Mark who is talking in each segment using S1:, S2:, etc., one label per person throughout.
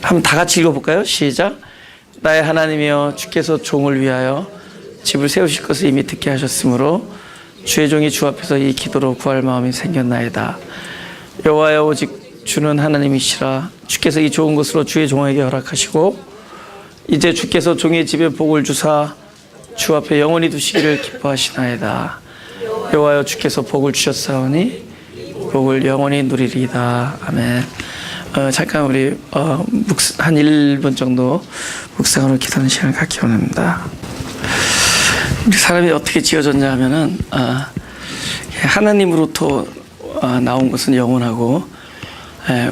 S1: 한번 다 같이 읽어볼까요? 시작. 나의 하나님이여 주께서 종을 위하여 집을 세우실 것을 이미 듣게 하셨으므로 주의 종이 주 앞에서 이 기도로 구할 마음이 생겼나이다. 여호와여 오직 주는 하나님이시라. 주께서 이 좋은 것으로 주의 종에게 허락하시고 이제 주께서 종의 집에 복을 주사 주 앞에 영원히 두시기를 기뻐하시나이다. 여호와여 주께서 복을 주셨사오니 복을 영원히 누리리이다. 아멘. 잠깐 우리 한 1분 정도 묵상으로 기도하는 시간을 갖기 원합니다. 우리 사람이 어떻게 지어졌냐 하면은 하나님으로부터 나온 것은 영원하고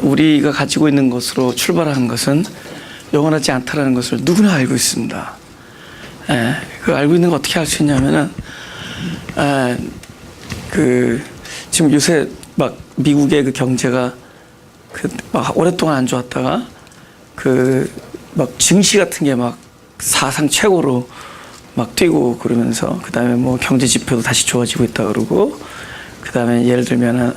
S1: 우리가 가지고 있는 것으로 출발하는 것은 영원하지 않다라는 것을 누구나 알고 있습니다. 그 알고 있는 거 어떻게 알 수 있냐면은 지금 요새 막 미국의 그 경제가 막 오랫동안 안 좋았다가 막 증시 같은 게 막 사상 최고로 막 뛰고 그러면서 그 다음에 뭐 경제 지표도 다시 좋아지고 있다 그러고 그 다음에 예를 들면은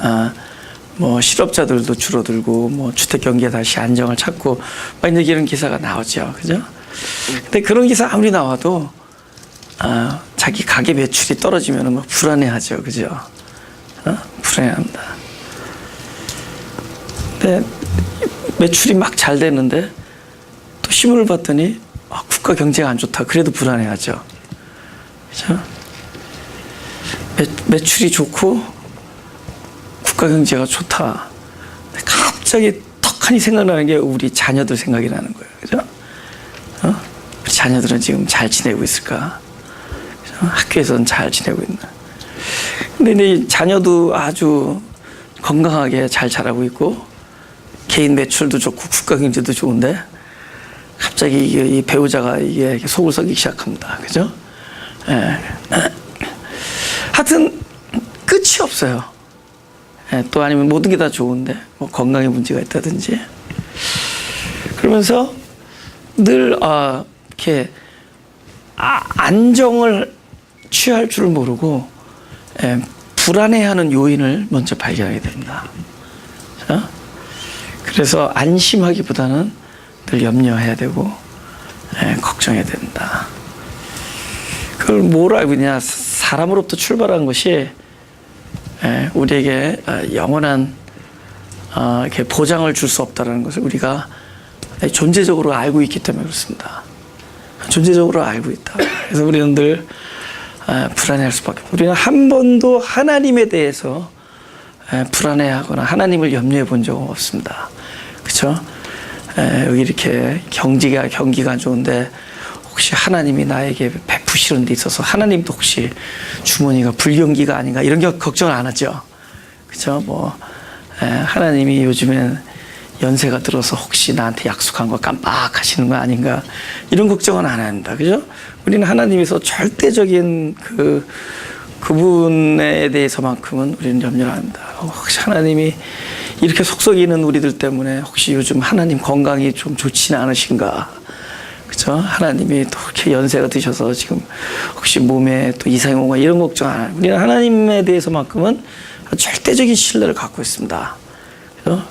S1: 뭐 실업자들도 줄어들고 뭐 주택 경기가 다시 안정을 찾고 막 이제 이런 기사가 나오죠, 그죠? 근데 그런 기사 아무리 나와도 자기 가게 매출이 떨어지면은 막 불안해하죠, 그죠? 불안해합니다. 근데 매출이 막 잘 되는데 또 신문을 봤더니 국가 경제가 안 좋다. 그래도 불안해하죠. 그렇죠? 매출이 좋고 국가 경제가 좋다. 갑자기 턱하니 생각나는 게 우리 자녀들 생각이 나는 거예요. 그죠? 우리 자녀들은 지금 잘 지내고 있을까? 그죠? 학교에서는 잘 지내고 있나? 근데 이 자녀도 아주 건강하게 잘 자라고 있고 개인 매출도 좋고 국가 경제도 좋은데 갑자기 이 배우자가 이게 속을 썩이기 시작합니다. 그죠? 하여튼 끝이 없어요. 또 아니면 모든 게 다 좋은데 뭐 건강에 문제가 있다든지 그러면서 늘 이렇게 안정을 취할 줄 모르고 불안해하는 요인을 먼저 발견하게 됩니다. 그래서 안심하기보다는 늘 염려해야 되고 걱정해야 된다. 그걸 뭘 알고 있냐? 사람으로부터 출발한 것이 우리에게 영원한 이렇게 보장을 줄 수 없다는 것을 우리가 존재적으로 알고 있기 때문에 그렇습니다. 존재적으로 알고 있다. 그래서 우리는 늘 불안해할 수밖에 없고 우리는 한 번도 하나님에 대해서 불안해하거나 하나님을 염려해 본 적은 없습니다. 그렇죠? 여기 이렇게 경기가 안 좋은데 혹시 하나님이 나에게 베푸시는 데 있어서 하나님도 혹시 주머니가 불경기가 아닌가 이런 게 걱정을 안 하죠. 그렇죠? 뭐 하나님이 요즘엔 연세가 들어서 혹시 나한테 약속한 거 깜빡하시는 거 아닌가 이런 걱정은 안 합니다. 그죠? 우리는 하나님에서 절대적인 그분에 대해서만큼은 우리는 염려를 합니다. 혹시 하나님이 이렇게 속썩이는 우리들 때문에 혹시 요즘 하나님 건강이 좀 좋지는 않으신가? 그죠? 하나님이 또 이렇게 연세가 드셔서 지금 혹시 몸에 또 이상이 온가 이런 걱정 안 해요. 우리는 하나님에 대해서만큼은 절대적인 신뢰를 갖고 있습니다. 그죠?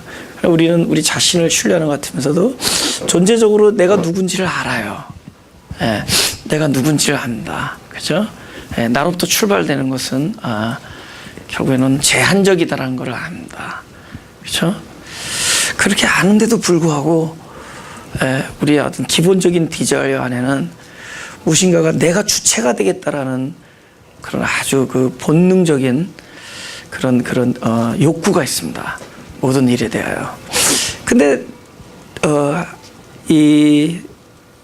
S1: 우리는 우리 자신을 신뢰하는 것 같으면서도 존재적으로 내가 누군지를 알아요. 내가 누군지를 안다. 그죠? 나로부터 출발되는 것은 결국에는 제한적이다라는 걸 압니다. 그렇죠? 그렇게 아는데도 불구하고 우리의 어떤 기본적인 디자이어 안에는 무엇인가가 내가 주체가 되겠다라는 그런 아주 본능적인 그런 욕구가 있습니다. 모든 일에 대하여. 근데 이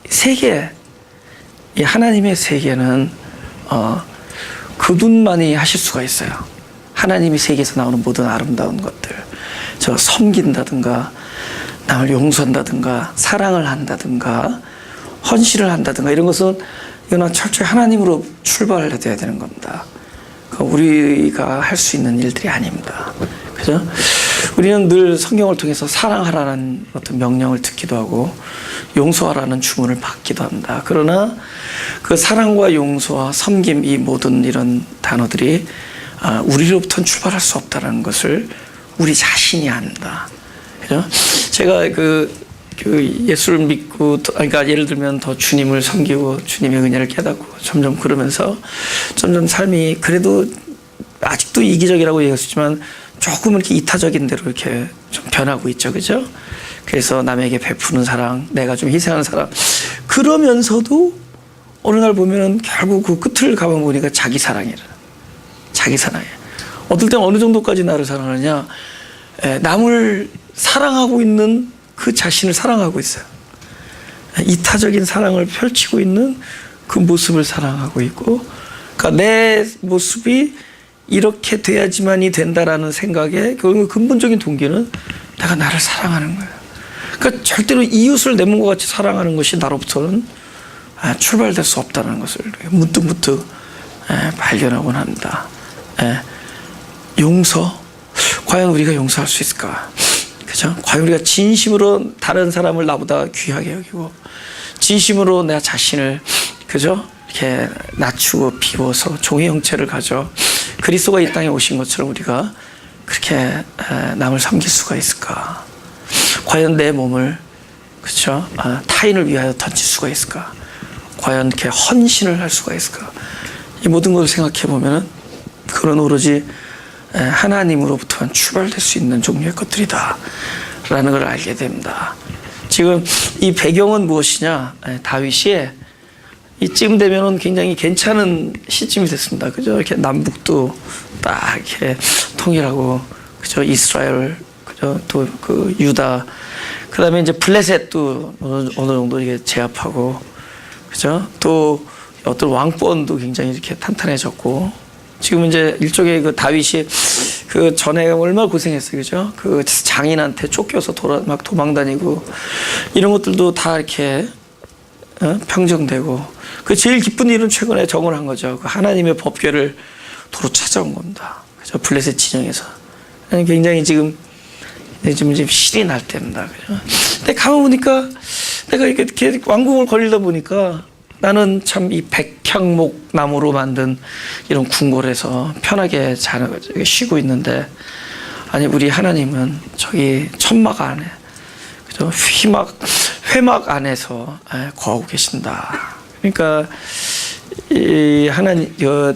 S1: 세계, 이 하나님의 세계는 그분만이 하실 수가 있어요. 하나님이 세계에서 나오는 모든 아름다운 것들, 저 섬긴다든가 남을 용서한다든가 사랑을 한다든가 헌신을 한다든가 이런 것은 이거는 철저히 하나님으로 출발을 해야 되는 겁니다. 우리가 할 수 있는 일들이 아닙니다. 그죠? 우리는 늘 성경을 통해서 사랑하라는 어떤 명령을 듣기도 하고 용서하라는 주문을 받기도 합니다. 그러나 그 사랑과 용서와 섬김 이 모든 이런 단어들이 우리로부터는 출발할 수 없다는 것을 우리 자신이 안다. 그죠? 제가 그 예수를 믿고 그러니까 예를 들면 더 주님을 섬기고 주님의 은혜를 깨닫고 점점 그러면서 점점 삶이 그래도 아직도 이기적이라고 얘기했지만 조금 이렇게 이타적인 대로 이렇게 좀 변하고 있죠, 그죠? 그래서 남에게 베푸는 사랑, 내가 좀 희생하는 사랑. 그러면서도 어느 날 보면은 결국 그 끝을 가만 보니까 자기 사랑이라. 자기 사랑이에요. 어떨 땐 어느 정도까지 나를 사랑하느냐? 남을 사랑하고 있는 그 자신을 사랑하고 있어요. 이타적인 사랑을 펼치고 있는 그 모습을 사랑하고 있고, 그러니까 내 모습이 이렇게 돼야지만이 된다라는 생각에 결국 근본적인 동기는 내가 나를 사랑하는 거예요. 그러니까 절대로 이웃을 내 몸과 같이 사랑하는 것이 나로부터는 출발될 수 없다는 것을 문득문득 발견하곤 합니다. 용서, 과연 우리가 용서할 수 있을까? 그죠? 과연 우리가 진심으로 다른 사람을 나보다 귀하게 여기고 진심으로 내 자신을 그죠? 이렇게 낮추고 비워서 종의 형체를 가져 그리스도가 이 땅에 오신 것처럼 우리가 그렇게 남을 섬길 수가 있을까? 과연 내 몸을 그렇죠? 타인을 위하여 던질 수가 있을까? 과연 이렇게 헌신을 할 수가 있을까? 이 모든 것을 생각해 보면은 그런 오로지 하나님으로부터만 출발될 수 있는 종류의 것들이다 라는 걸 알게 됩니다. 지금 이 배경은 무엇이냐? 다윗이 이쯤 되면은 굉장히 괜찮은 시점이 됐습니다. 그죠? 이렇게 남북도 딱 이렇게 통일하고, 그죠? 이스라엘, 그죠? 또 그 유다, 그 다음에 이제 블레셋도 어느 정도 이게 제압하고, 그죠? 또 어떤 왕권도 굉장히 이렇게 탄탄해졌고, 지금 이제 일종의 그 다윗이 그 전에 얼마나 고생했어요. 그죠? 그 장인한테 쫓겨서 막 도망다니고, 이런 것들도 다 이렇게 평정되고, 그 제일 기쁜 일은 최근에 정언한 거죠. 그 하나님의 법궤를 도로 찾아온 겁니다. 그죠? 블레셋 진영에서. 굉장히 지금 실이 날 때입니다. 그죠? 근데 가만 보니까 내가 이렇게 왕궁을 걸리다 보니까 나는 참 이 백향목 나무로 만든 이런 궁궐에서 편하게 쉬고 있는데, 아니, 우리 하나님은 저기 천막 안에, 그죠? 회막 안에서 거하고 계신다. 그러니까 이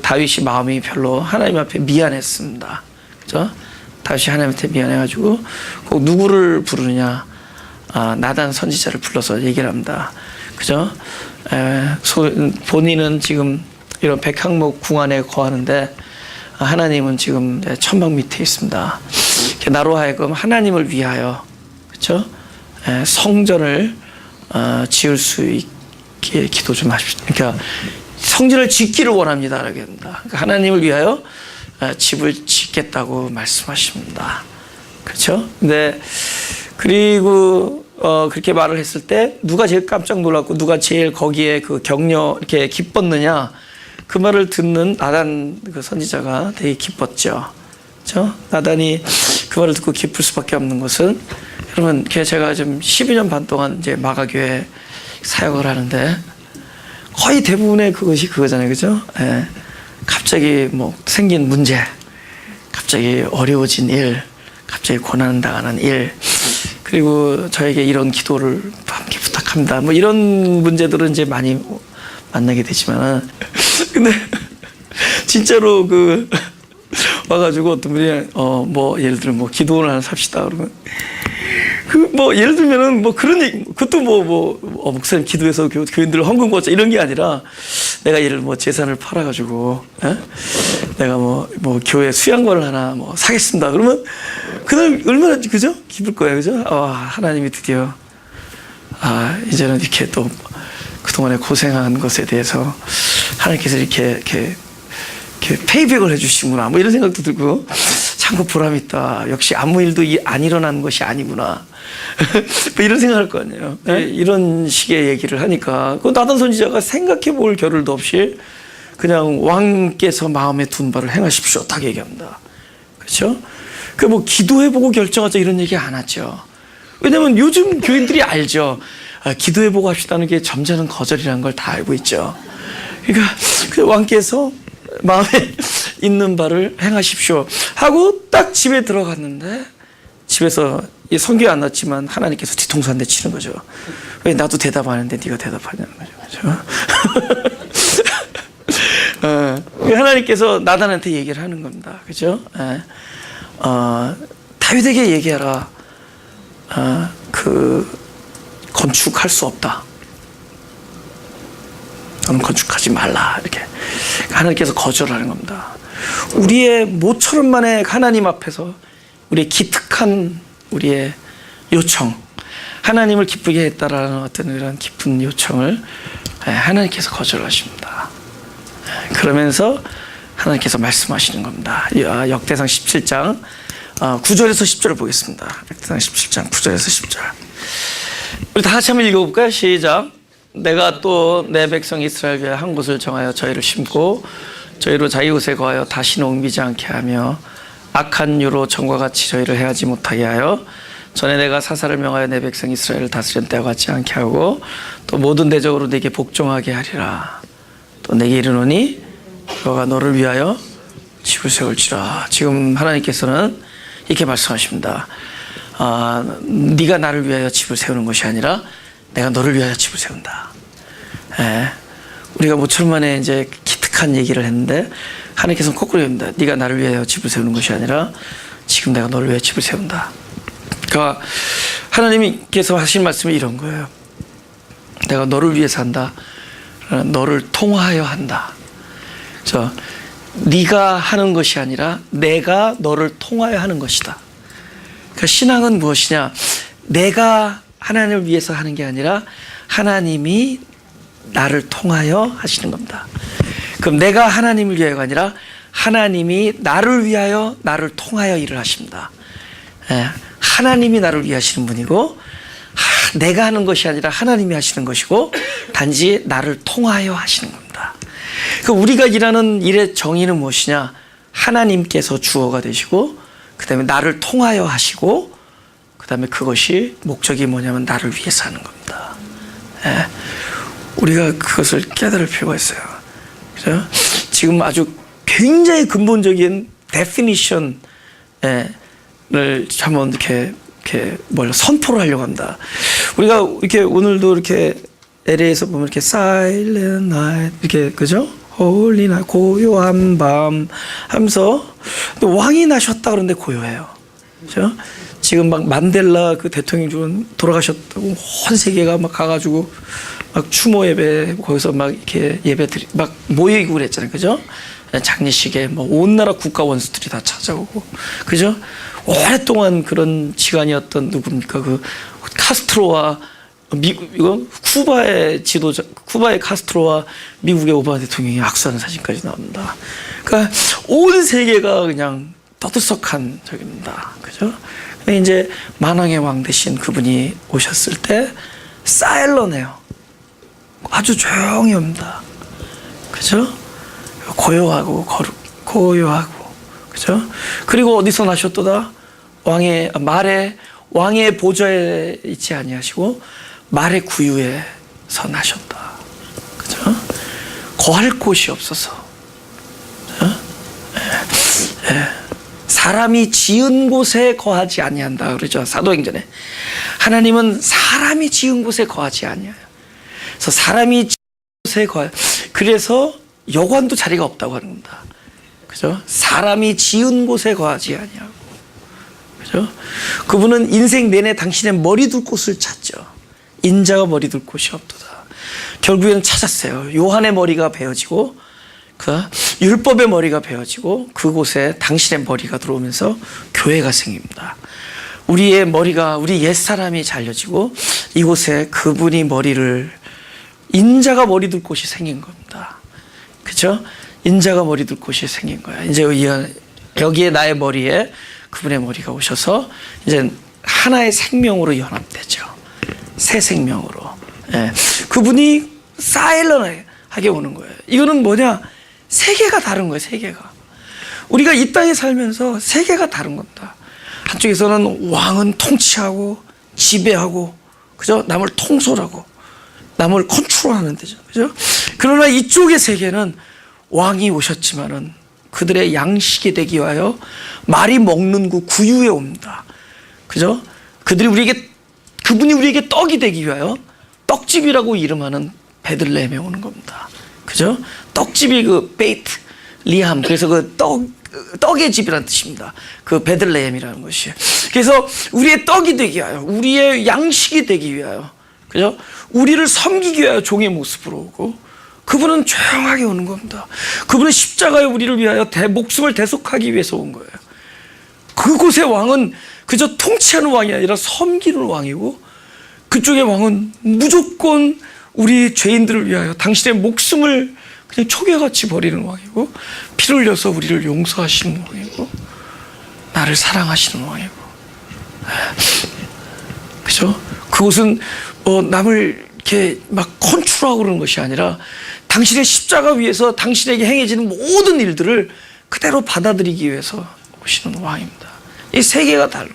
S1: 다윗이 마음이 별로 하나님 앞에 미안했습니다. 그죠? 다윗이 하나님한테 미안해가지고 꼭 누구를 부르느냐? 나단 선지자를 불러서 얘기를 합니다. 그죠? 본인은 지금 이런 백향목 궁 안에 거하는데 하나님은 지금 천막 밑에 있습니다. 나로 하여금 하나님을 위하여, 그죠? 성전을 지을 수 있게 기도 좀 하십시오. 그러니까 성전을 짓기를 원합니다. 라고 합니다. 그러니까 하나님을 위하여 집을 짓겠다고 말씀하십니다. 그렇죠? 근데 그리고 그렇게 말을 했을 때 누가 제일 깜짝 놀랐고 누가 제일 거기에 그 격려 이렇게 기뻤느냐? 그 말을 듣는 나단 그 선지자가 되게 기뻤죠. 그렇죠? 나단이 그 말을 듣고 기쁠 수밖에 없는 것은, 여러분, 제가 좀 12년 반 동안 이제 마가교회 사역을 하는데 거의 대부분의 그것이 그거잖아요. 그죠? 갑자기 뭐 생긴 문제, 갑자기 어려워진 일, 갑자기 고난 당하는 일, 그리고 저에게 이런 기도를 함께 부탁합니다. 뭐 이런 문제들은 이제 많이 만나게 되지만, 근데 진짜로 와가지고 어떤 분이 뭐 예를 들면 뭐 기도를 하나 삽시다 그러면 뭐 예를 들면은 뭐 그런 그것도 목사님 기도해서 교인들을 헌금 걷자 이런 게 아니라, 내가 예를 뭐 재산을 팔아가지고 내가 뭐 교회 수양관을 하나 뭐 사겠습니다. 그러면 그날 얼마나 그죠? 기쁠 거예요, 그죠? 하나님이 드디어 이제는 이렇게 또 그동안에 고생한 것에 대해서 하나님께서 이렇게 페이백을 해주시구나. 뭐 이런 생각도 들고, 참 보람 있다. 역시 아무 일도 안 일어난 것이 아니구나. 뭐 이런 생각할 거 아니에요. 네? 이런 식의 얘기를 하니까 그 나단 선지자가 생각해 볼 겨를도 없이 그냥 왕께서 마음에 둔 바를 행하십시오. 딱 얘기합니다. 그렇죠? 뭐 기도해보고 결정하자 이런 얘기 안 하죠. 왜냐면 요즘 교인들이 알죠. 기도해보고 합시다는 게 점잖은 거절이라는 걸 다 알고 있죠. 그러니까 그 왕께서 마음에 있는 바를 행하십시오 하고 딱 집에 들어갔는데 집에서 성경에 안 났지만 하나님께서 뒤통수 한 대 치는 거죠. 왜 나도 대답하는데 네가 대답하냐는 거죠. 그죠? 하나님께서 나단한테 얘기를 하는 겁니다. 그죠? 다윗에게 얘기하라. 건축할 수 없다. 너는 건축하지 말라. 이렇게 하나님께서 거절하는 겁니다. 우리의 모처럼만의 하나님 앞에서 우리의 기특한 우리의 요청, 하나님을 기쁘게 했다라는 어떤 이런 깊은 요청을 하나님께서 거절하십니다. 그러면서 하나님께서 말씀하시는 겁니다. 역대상 17장 9절에서 10절을 보겠습니다. 역대상 17장 9절에서 10절. 우리 다 같이 한번 읽어볼까요? 시작. 내가 또 내 백성 이스라엘 위하여 한 곳을 정하여 저희를 심고 저희로 자기 곳에 거하여 다시는 옮기지 않게 하며 악한 유로 전과 같이 저희를 해하지 못하게 하여 전에 내가 사사를 명하여 내 백성 이스라엘을 다스린 때와 같지 않게 하고 또 모든 대적으로 내게 복종하게 하리라. 또 내게 이르노니 너가 너를 위하여 집을 세울지라. 지금 하나님께서는 이렇게 말씀하십니다. 네가 나를 위하여 집을 세우는 것이 아니라 내가 너를 위하여 집을 세운다. 우리가 모처럼 만에 이제 기특한 얘기를 했는데 하나님께서는 거꾸로 합니다. 네가 나를 위하여 집을 세우는 것이 아니라 지금 내가 너를 위하여 집을 세운다. 그러니까 하나님께서 하신 말씀이 이런 거예요. 내가 너를 위해서 한다. 너를 통하여 한다. 네가 하는 것이 아니라 내가 너를 통하여 하는 것이다. 그러니까 신앙은 무엇이냐? 내가 하나님을 위해서 하는 게 아니라 하나님이 나를 통하여 하시는 겁니다. 그럼 내가 하나님을 위하여가 아니라 하나님이 나를 위하여 나를 통하여 일을 하십니다. 하나님이 나를 위해 하시는 분이고 내가 하는 것이 아니라 하나님이 하시는 것이고 단지 나를 통하여 하시는 겁니다. 그러니까 우리가 일하는 일의 정의는 무엇이냐? 하나님께서 주어가 되시고 그 다음에 나를 통하여 하시고 그 다음에 그것이 목적이 뭐냐면 나를 위해서 하는 겁니다. 우리가 그것을 깨달을 필요가 있어요. 그죠? 지금 아주 굉장히 근본적인 definition을 한번 이렇게 선포를 하려고 합니다. 우리가 이렇게 오늘도 이렇게 LA에서 보면 이렇게 silent night 이렇게 그죠? holy night 고요한 밤 하면서 또 왕이 나셨다 그러는데 고요해요. 그죠? 지금 막 만델라 그 대통령 중 돌아가셨다고 온 세계가 막 가가지고 막 추모 예배 거기서 막 이렇게 예배드리 막 모이고 그랬잖아요. 그죠? 장례식에 뭐 온 나라 국가 원수들이 다 찾아오고 그죠? 오랫동안 그런 시간이었던 누굽니까? 그 카스트로와 이거 쿠바의 지도자, 쿠바의 카스트로와 미국의 오바마 대통령이 악수하는 사진까지 나옵니다. 그러니까 온 세계가 그냥 떠들썩한 적입니다. 그죠? 근데 이제 만왕의 왕 대신 그분이 오셨을 때 사일런해요. 아주 조용히 옵니다. 그죠? 고요하고 고요하고 그죠? 그리고 어디서 나셨도다? 왕의 보좌에 있지 아니하시고 말의 구유에서 나셨다. 그죠? 거할 곳이 없어서. 사람이 지은 곳에 거하지 아니한다 그러죠. 사도행전에. 하나님은 사람이 지은 곳에 거하지 아니해요. 그래서 사람이 지은 곳에 거해. 그래서 여관도 자리가 없다고 하는 겁니다. 그죠? 사람이 지은 곳에 거하지 아니하고. 그죠? 그분은 인생 내내 당신의 머리 둘 곳을 찾죠. 인자가 머리 둘 곳이 없도다. 결국에는 찾았어요. 요한의 머리가 베어지고 그 율법의 머리가 베어지고 그곳에 당신의 머리가 들어오면서 교회가 생깁니다. 우리의 머리가 우리 옛사람이 잘려지고 이곳에 그분이 머리를 인자가 머리 둘 곳이 생긴 겁니다. 그렇죠? 인자가 머리 둘 곳이 생긴 거야. 이제 여기에 나의 머리에 그분의 머리가 오셔서 이제 하나의 생명으로 연합되죠. 새 생명으로. 그분이 사일런하게 오는 거예요. 이거는 뭐냐? 세계가 다른 거예요. 세계가. 우리가 이 땅에 살면서 세계가 다른 겁니다. 한쪽에서는 왕은 통치하고 지배하고 그죠? 남을 통솔하고 남을 컨트롤하는 데죠. 그죠? 그러나 이쪽의 세계는 왕이 오셨지만은 그들의 양식이 되기 위하여 말이 먹는 그 구유에 옵니다. 그죠? 그분이 우리에게 떡이 되기 위하여 떡집이라고 이름하는 베들레헴에 오는 겁니다. 그죠? 떡집이 그 베이트 리함, 그래서 그 떡의 집이라는 뜻입니다. 그 베들레헴이라는 것이. 그래서 우리의 떡이 되기 위하여, 우리의 양식이 되기 위하여, 그죠? 우리를 섬기기 위하여 종의 모습으로 오고, 그분은 조용하게 오는 겁니다. 그분은 십자가에 우리를 위하여 목숨을 대속하기 위해서 온 거예요. 그곳의 왕은 그저 통치하는 왕이 아니라 섬기는 왕이고, 그쪽의 왕은 무조건 우리 죄인들을 위하여 당신의 목숨을 그냥 초계같이 버리는 왕이고, 피를 흘려서 우리를 용서하시는 왕이고, 나를 사랑하시는 왕이고, 그죠? 그곳은 남을 이렇게 막 컨트롤하고 그러는 것이 아니라 당신의 십자가 위에서 당신에게 행해지는 모든 일들을 그대로 받아들이기 위해서 오시는 왕입니다. 이 세계가 다른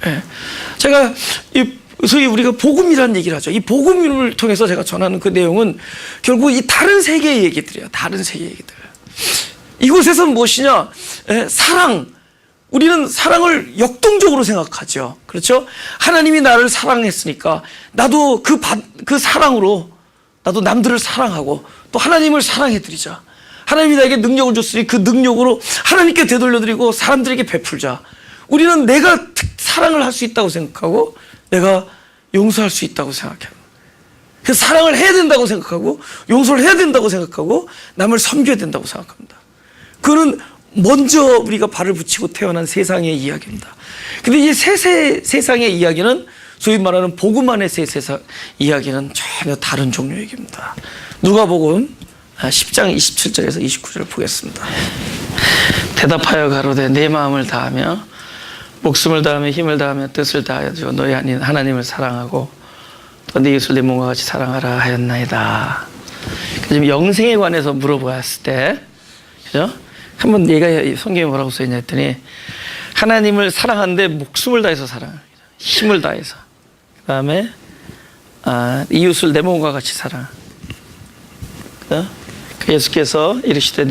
S1: 거예요. 예. 제가 소위 우리가 복음이라는 얘기를 하죠. 이 복음을 통해서 제가 전하는 그 내용은 결국 이 다른 세계의 얘기들이에요. 다른 세계의 얘기들. 이곳에서는 무엇이냐? 사랑. 우리는 사랑을 역동적으로 생각하죠. 그렇죠? 하나님이 나를 사랑했으니까 나도 그 사랑으로 나도 남들을 사랑하고 또 하나님을 사랑해드리자. 하나님이 나에게 능력을 줬으니 그 능력으로 하나님께 되돌려드리고 사람들에게 베풀자. 우리는 내가 사랑을 할 수 있다고 생각하고 내가 용서할 수 있다고 생각해요. 그래서 사랑을 해야 된다고 생각하고 용서를 해야 된다고 생각하고 남을 섬겨야 된다고 생각합니다. 그거는 먼저 우리가 발을 붙이고 태어난 세상의 이야기입니다. 근데 이 세상의 이야기는 소위 말하는 복음 안의 세상 이야기는 전혀 다른 종류의 얘기입니다. 누가복음 10장 27절에서 29절을 보겠습니다. 대답하여 가로되 내 마음을 다하며 목숨을 다하며 힘을 다하며 뜻을 다하여 너희 아닌 하나님을 사랑하고 또 네 이웃을 네 몸과 같이 사랑하라 하였나이다. 지금 영생에 관해서 물어보았을 때, 그죠? 한번 얘가 성경에 뭐라고 써있냐 했더니 하나님을 사랑하는데 목숨을 다해서 사랑합니다. 힘을 다해서. 그 다음에 이웃을 내 몸과 같이 사랑. 그 예수께서 이르시되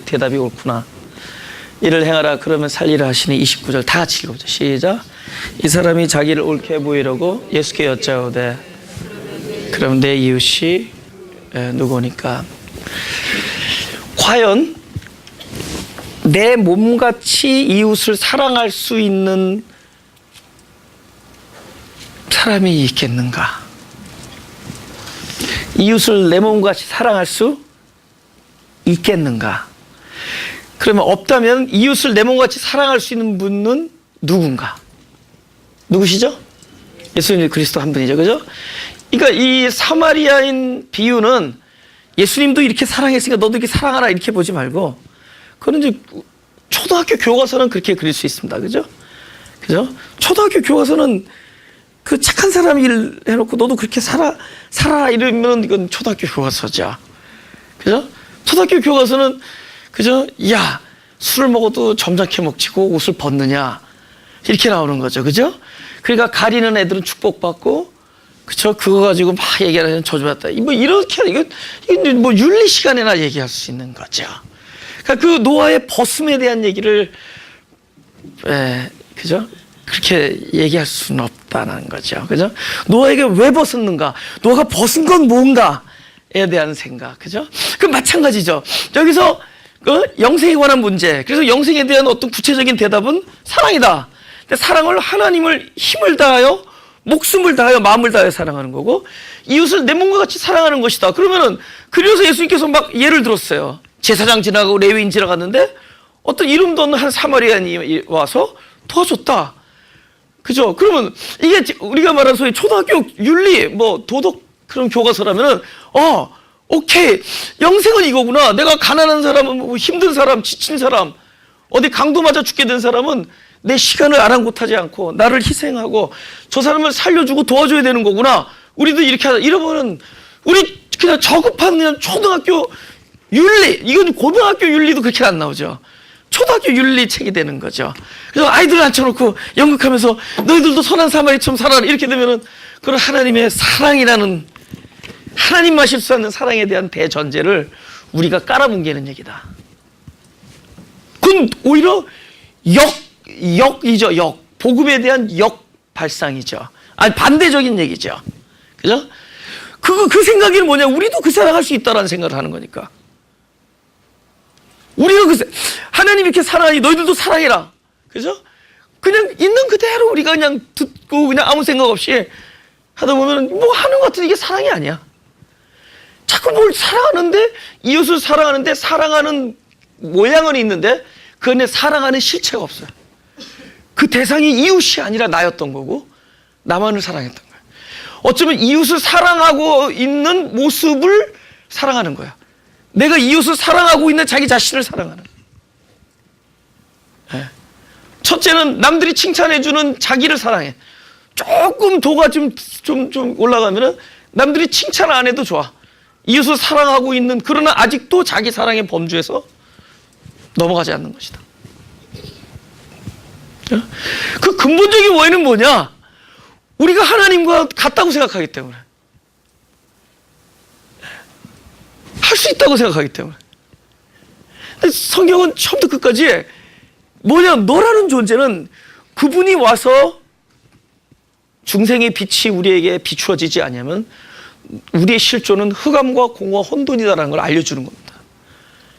S1: 대답이 옳구나. 이를 행하라 그러면 살리라 하시니 29절 다 같이 읽어보죠. 시작. 이 사람이 자기를 옳게 보이려고 예수께 여짜오되 그럼 내 이웃이 누구니까? 과연 내 몸같이 이웃을 사랑할 수 있는 사람이 있겠는가? 이웃을 내 몸같이 사랑할 수 있겠는가? 그러면 없다면 이웃을 내 몸같이 사랑할 수 있는 분은 누군가? 누구시죠? 예수님 그리스도 한 분이죠. 그죠? 그러니까 이 사마리아인 비유는 예수님도 이렇게 사랑했으니까 너도 이렇게 사랑하라 이렇게 보지 말고, 그건 이제 초등학교 교과서는 그렇게 그릴 수 있습니다. 그죠? 그죠? 초등학교 교과서는 그 착한 사람 일 해놓고 너도 그렇게 살아 이러면 이건 초등학교 교과서죠. 그죠? 초등학교 교과서는 그죠? 야, 술을 먹어도 점잖게 먹지고 옷을 벗느냐 이렇게 나오는 거죠. 그죠? 그러니까 가리는 애들은 축복받고, 그쵸? 그거 가지고 막 얘기하는 저주받다. 뭐 이렇게 이거 뭐 윤리 시간에나 얘기할 수 있는 거죠. 그러니까 그 노아의 벗음에 대한 얘기를 그죠? 그렇게 얘기할 수는 없다는 거죠. 그죠? 노아에게 왜 벗었는가? 노아가 벗은 건 뭔가에 대한 생각. 그죠? 그 마찬가지죠. 여기서 영생에 관한 문제. 그래서 영생에 대한 어떤 구체적인 대답은 사랑이다. 근데 사랑을 하나님을 힘을 다하여 목숨을 다하여 마음을 다하여 사랑하는 거고, 이웃을 내 몸과 같이 사랑하는 것이다. 그러면은 그래서 예수님께서 막 예를 들었어요. 제사장 지나가고 레위인 지나갔는데 어떤 이름도 없는 한 사마리아인이 와서 도와줬다. 그죠? 그러면 이게 우리가 말하는 소위 초등학교 윤리 뭐 도덕 그런 교과서라면은 오케이, 영생은 이거구나. 내가 가난한 사람은 뭐 힘든 사람, 지친 사람, 어디 강도 맞아 죽게 된 사람은 내 시간을 아랑곳하지 않고 나를 희생하고 저 사람을 살려주고 도와줘야 되는 거구나. 우리도 이렇게 하자. 이러면은 우리 그냥 저급한 그냥 초등학교 윤리, 이건 고등학교 윤리도 그렇게 안 나오죠. 초등학교 윤리 책이 되는 거죠. 그래서 아이들을 앉혀놓고 연극하면서 너희들도 선한 사마리처럼 살아라 이렇게 되면은 그런 하나님의 사랑이라는, 하나님만 실수하는 사랑에 대한 대전제를 우리가 깔아뭉개는 얘기다. 그건 오히려 역이죠, 역. 복음에 대한 역발상이죠. 아니, 반대적인 얘기죠. 그죠? 그 생각이 뭐냐? 우리도 그 사랑할 수 있다라는 생각을 하는 거니까. 우리가 하나님 이렇게 사랑하니 너희들도 사랑해라. 그죠? 그냥 있는 그대로 우리가 그냥 듣고 그냥 아무 생각 없이 하다 보면 뭐 하는 것 같은데 이게 사랑이 아니야. 자꾸 뭘 사랑하는데, 이웃을 사랑하는데 사랑하는 모양은 있는데 그 안에 사랑하는 실체가 없어요. 그 대상이 이웃이 아니라 나였던 거고 나만을 사랑했던 거예요. 어쩌면 이웃을 사랑하고 있는 모습을 사랑하는 거야. 내가 이웃을 사랑하고 있는 자기 자신을 사랑하는. 네. 첫째는 남들이 칭찬해주는 자기를 사랑해. 조금 도가 좀 올라가면은 남들이 칭찬 안 해도 좋아. 이웃을 사랑하고 있는, 그러나 아직도 자기 사랑의 범주에서 넘어가지 않는 것이다. 그 근본적인 원인은 뭐냐? 우리가 하나님과 같다고 생각하기 때문에. 할 수 있다고 생각하기 때문에. 근데 성경은 처음부터 끝까지 뭐냐, 너라는 존재는 그분이 와서 중생의 빛이 우리에게 비추어지지 않으면 우리의 실존은 흑암과 공허와 혼돈이다라는 걸 알려주는 겁니다.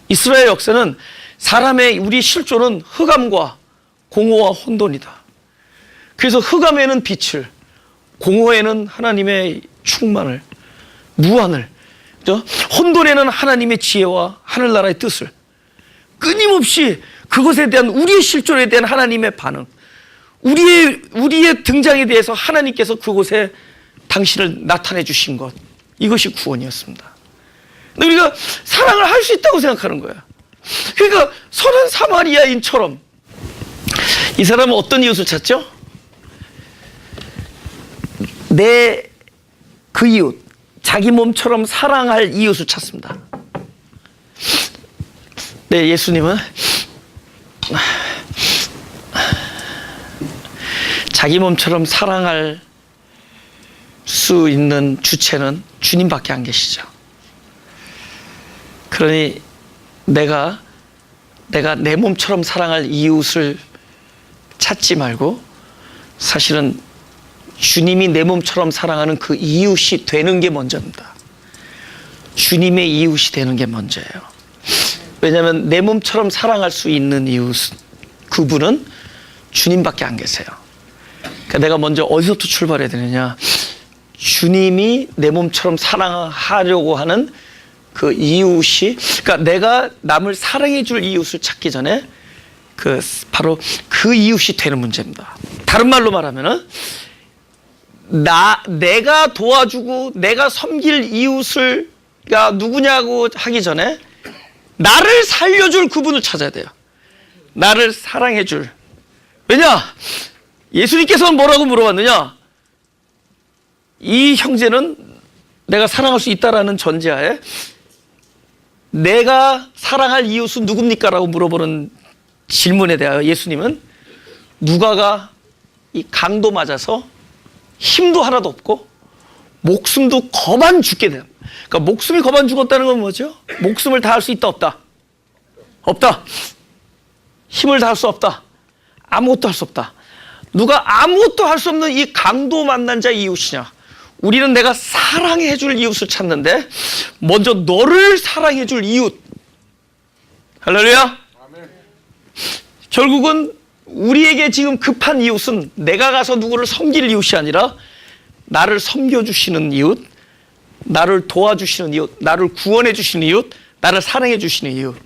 S1: 이스라엘 역사는 사람의 우리 실존은 흑암과 공허와 혼돈이다. 그래서 흑암에는 빛을, 공허에는 하나님의 충만을, 무한을, 혼돈에는 하나님의 지혜와 하늘나라의 뜻을, 끊임없이 그것에 대한 우리의 실존에 대한 하나님의 반응, 우리의 등장에 대해서 하나님께서 그곳에 당신을 나타내 주신 것, 이것이 구원이었습니다. 근데 우리가 사랑을 할 수 있다고 생각하는 거야. 그러니까 선한 사마리아인처럼 이 사람은 어떤 이웃을 찾죠? 내 그 이웃, 자기 몸처럼 사랑할 이웃을 찾습니다. 네, 예수님은 자기 몸처럼 사랑할 수 있는 주체는 주님밖에 안 계시죠. 그러니 내가 내 몸처럼 사랑할 이웃을 찾지 말고 사실은 주님이 내 몸처럼 사랑하는 그 이웃이 되는 게 먼저입니다. 주님의 이웃이 되는 게 먼저예요. 왜냐하면 내 몸처럼 사랑할 수 있는 이웃, 그분은 주님밖에 안 계세요. 그러니까 내가 먼저 어디서부터 출발해야 되느냐? 주님이 내 몸처럼 사랑하려고 하는 그 이웃이, 그러니까 내가 남을 사랑해 줄 이웃을 찾기 전에 바로 그 이웃이 되는 문제입니다. 다른 말로 말하면은 내가 도와주고 내가 섬길 이웃을가 누구냐고 하기 전에 나를 살려줄 그분을 찾아야 돼요. 나를 사랑해 줄. 왜냐? 예수님께서는 뭐라고 물어봤느냐? 이 형제는 내가 사랑할 수 있다라는 전제하에 내가 사랑할 이웃은 누굽니까? 라고 물어보는 질문에 대하여 예수님은 누가가 이 강도 맞아서 힘도 하나도 없고 목숨도 거만 죽게 돼요. 그러니까 목숨이 거만 죽었다는 건 뭐죠? 목숨을 다할 수 있다, 없다? 없다. 힘을 다할 수 없다. 아무것도 할 수 없다. 누가 아무것도 할 수 없는 이 강도 만난 자 이웃이냐? 우리는 내가 사랑해 줄 이웃을 찾는데 먼저 너를 사랑해 줄 이웃. 할렐루야. 결국은 우리에게 지금 급한 이웃은 내가 가서 누구를 섬길 이웃이 아니라 나를 섬겨주시는 이웃, 나를 도와주시는 이웃, 나를 구원해 주시는 이웃, 나를 사랑해 주시는 이웃.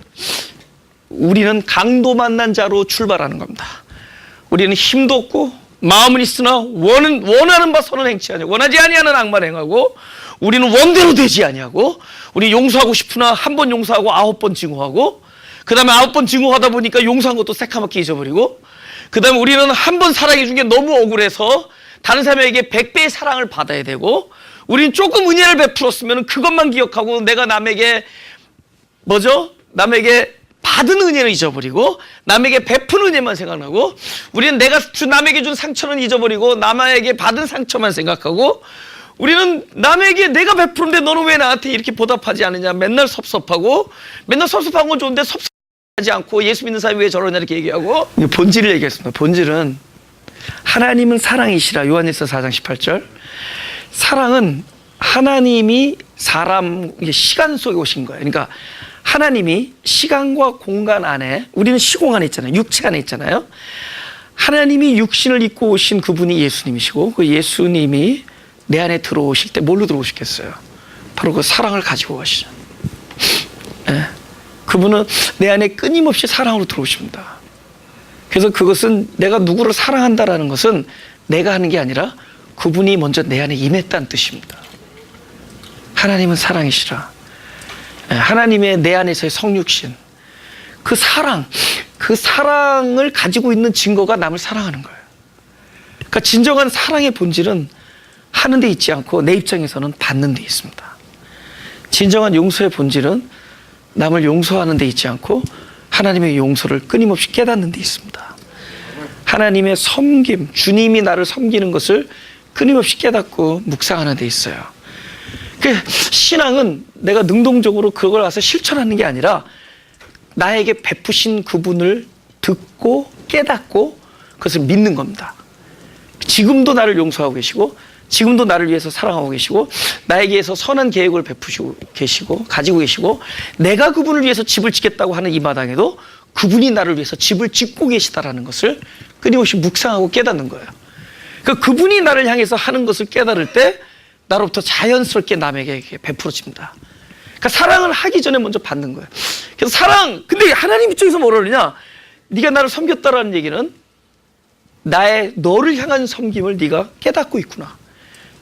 S1: 우리는 강도 만난 자로 출발하는 겁니다. 우리는 힘도 없고 마음은 있으나 원하는 바 선은 행치 아니하고 원하지 아니하는 악만 행하고 우리는 원대로 되지 아니하고 우리 용서하고 싶으나 한 번 용서하고 9번 증오하고 그 다음에 9번 증오하다 보니까 용서한 것도 새카맣게 잊어버리고 그 다음에 우리는 한 번 사랑해 준 게 너무 억울해서 다른 사람에게 100배의 사랑을 받아야 되고 우리는 조금 은혜를 베풀었으면 그것만 기억하고 내가 남에게 남에게 받은 은혜를 잊어버리고 남에게 베푼 은혜만 생각나고 우리는 내가 남에게 준 상처는 잊어버리고 남에게 받은 상처만 생각하고 우리는 남에게 내가 베푸는데 너는 왜 나한테 이렇게 보답하지 않느냐 맨날 섭섭하고 맨날 섭섭한 건 좋은데 섭섭하지 않고 예수 믿는 사람이 왜 저러냐 이렇게 얘기하고 본질을 얘기했습니다. 본질은 하나님은 사랑이시라. 요한일서 4장 18절. 사랑은 하나님이 사람 시간 속에 오신 거예요. 그러니까 하나님이 시간과 공간 안에, 우리는 시공 안에 있잖아요. 육체 안에 있잖아요. 하나님이 육신을 입고 오신 그분이 예수님이시고, 그 예수님이 내 안에 들어오실 때 뭘로 들어오시겠어요? 바로 그 사랑을 가지고 가시죠. 네. 그분은 내 안에 끊임없이 사랑으로 들어오십니다. 그래서 그것은 내가 누구를 사랑한다라는 것은 내가 하는 게 아니라 그분이 먼저 내 안에 임했다는 뜻입니다. 하나님은 사랑이시라. 하나님의 내 안에서의 성육신, 그 사랑을 가지고 있는 증거가 남을 사랑하는 거예요. 그러니까 진정한 사랑의 본질은 하는 데 있지 않고 내 입장에서는 받는 데 있습니다. 진정한 용서의 본질은 남을 용서하는 데 있지 않고 하나님의 용서를 끊임없이 깨닫는 데 있습니다. 하나님의 섬김, 주님이 나를 섬기는 것을 끊임없이 깨닫고 묵상하는 데 있어요. 그 신앙은 내가 능동적으로 그걸 와서 실천하는 게 아니라 나에게 베푸신 그분을 듣고 깨닫고 그것을 믿는 겁니다. 지금도 나를 용서하고 계시고, 지금도 나를 위해서 사랑하고 계시고, 나에게서 선한 계획을 베푸시고 계시고 가지고 계시고, 내가 그분을 위해서 집을 짓겠다고 하는 이 마당에도 그분이 나를 위해서 집을 짓고 계시다라는 것을 끊임없이 묵상하고 깨닫는 거예요. 그러니까 그분이 나를 향해서 하는 것을 깨달을 때 나로부터 자연스럽게 남에게 베풀어집니다. 그러니까 사랑을 하기 전에 먼저 받는 거예요. 그래서 근데 하나님 입장에서 뭐라 그러냐? 네가 나를 섬겼다라는 얘기는 너를 향한 섬김을 네가 깨닫고 있구나.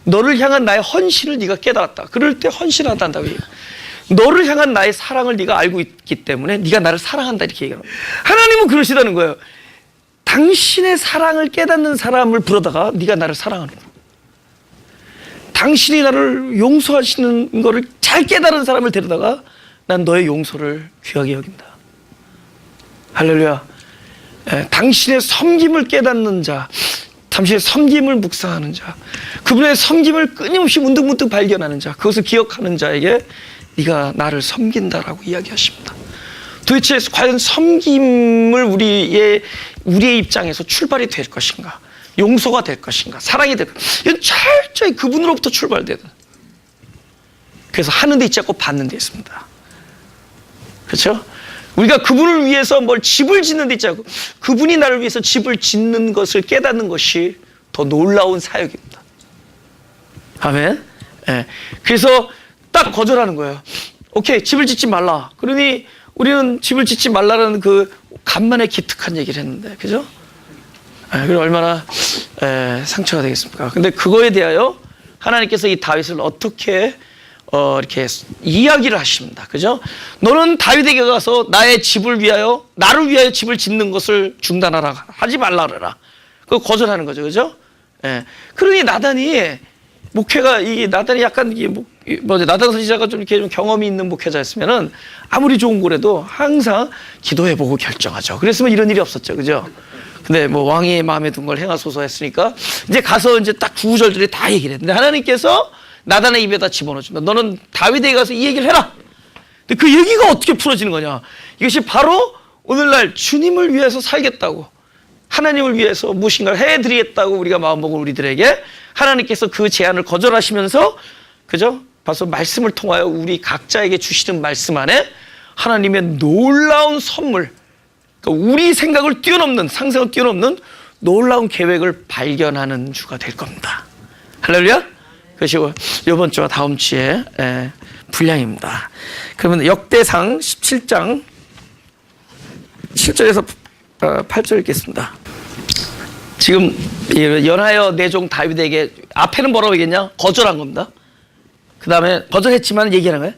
S1: 너를 향한 나의 헌신을 네가 깨달았다. 그럴 때 헌신하다고 얘기해요. 너를 향한 나의 사랑을 네가 알고 있기 때문에 네가 나를 사랑한다, 이렇게 얘기합니다. 하나님은 그러시다는 거예요. 당신의 사랑을 깨닫는 사람을 부르다가 네가 나를 사랑하는 거예요. 당신이 나를 용서하시는 거를 잘 깨달은 사람을 데려다가 난 너의 용서를 귀하게 여긴다. 할렐루야. 당신의 섬김을 깨닫는 자, 당신의 섬김을 묵상하는 자, 그분의 섬김을 끊임없이 문득문득 발견하는 자, 그것을 기억하는 자에게 네가 나를 섬긴다라고 이야기하십니다. 도대체 과연 섬김을 우리의 입장에서 출발이 될 것인가? 용서가 될 것인가? 사랑이 될 것인가? 이건 철저히 그분으로부터 출발되는. 그래서 하는 데 있지 않고 받는 데 있습니다. 그렇죠? 우리가 그분을 위해서 집을 짓는 데 있지 않고 그분이 나를 위해서 집을 짓는 것을 깨닫는 것이 더 놀라운 사역입니다. 아멘. 네. 그래서 딱 거절하는 거예요. 오케이, 집을 짓지 말라. 그러니 우리는 집을 짓지 말라는 그 간만에 기특한 얘기를 했는데, 그죠? 그럼 얼마나 상처가 되겠습니까? 근데 그거에 대하여 하나님께서 이 다윗을 어떻게 이렇게 이야기를 하십니다. 그죠? 너는 다윗에게 가서 나의 집을 위하여, 나를 위하여 집을 짓는 것을 중단하라. 하지 말라 그래라. 그거 거절하는 거죠. 그죠? 그러니 나단이 나단이 약간 나단 선지자가 좀 이렇게 좀 경험이 있는 목회자였으면은 아무리 좋은 거라도 항상 기도해보고 결정하죠. 그랬으면 이런 일이 없었죠. 그죠? 근데 왕의 마음에 든 걸 행하소서 했으니까 이제 가서 이제 딱 구구절절히 다 얘기를 했는데 하나님께서 나단의 입에다 집어넣어준다. 너는 다윗에게 가서 이 얘기를 해라. 근데 그 얘기가 어떻게 풀어지는 거냐? 이것이 바로 오늘날 주님을 위해서 살겠다고, 하나님을 위해서 무엇인가를 해드리겠다고 우리가 마음먹은 우리들에게 하나님께서 그 제안을 거절하시면서, 그죠? 벌써 말씀을 통하여 우리 각자에게 주시는 말씀 안에 하나님의 놀라운 선물, 그러니까 우리 생각을 뛰어넘는, 상상을 뛰어넘는 놀라운 계획을 발견하는 주가 될 겁니다. 할렐루야? 그것이 이번 주와 다음 주에 분량입니다. 그러면 역대상 17장 7절에서 8절 읽겠습니다. 지금 연하여 내 종 다윗에게, 앞에는 뭐라고 얘기했냐? 거절한 겁니다. 그 다음에 거절했지만 얘기하는 거예요.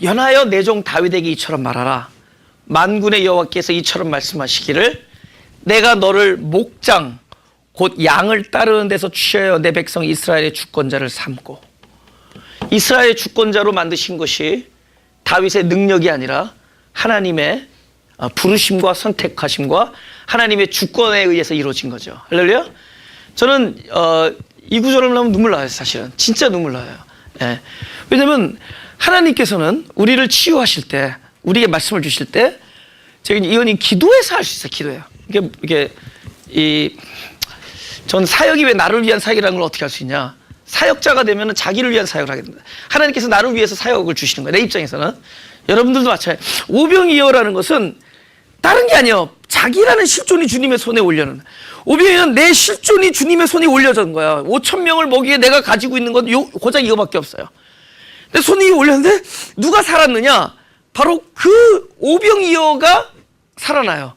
S1: 연하여 내 종 다윗에게 이처럼 말하라. 만군의 여호와께서 이처럼 말씀하시기를, 내가 너를 목장 곧 양을 따르는 데서 취하여 내 백성 이스라엘의 주권자를 삼고, 이스라엘의 주권자로 만드신 것이 다윗의 능력이 아니라 하나님의 부르심과 선택하심과 하나님의 주권에 의해서 이루어진 거죠. 할렐루야. 저는 이 구절을 보면 눈물 나요. 사실은 진짜 눈물 나요. 왜냐하면 하나님께서는 우리를 치유하실 때, 우리에게 말씀을 주실 때, 이건 기도에서 할 수 있어요. 기도예요. 이게 전 사역이 왜 나를 위한 사역이라는 걸 어떻게 할 수 있냐? 사역자가 되면 자기를 위한 사역을 하게 됩니다. 하나님께서 나를 위해서 사역을 주시는 거예요. 내 입장에서는. 여러분들도 마찬가지예요. 오병이어라는 것은 다른 게 아니에요. 자기라는 실존이 주님의 손에 올려놓는. 오병이어는 내 실존이 주님의 손에 올려진 거야. 5천 명을 먹이에 내가 가지고 있는 건 고작 이거밖에 없어요. 근데 손이 올렸는데 누가 살았느냐? 바로 그 오병이어가 살아나요.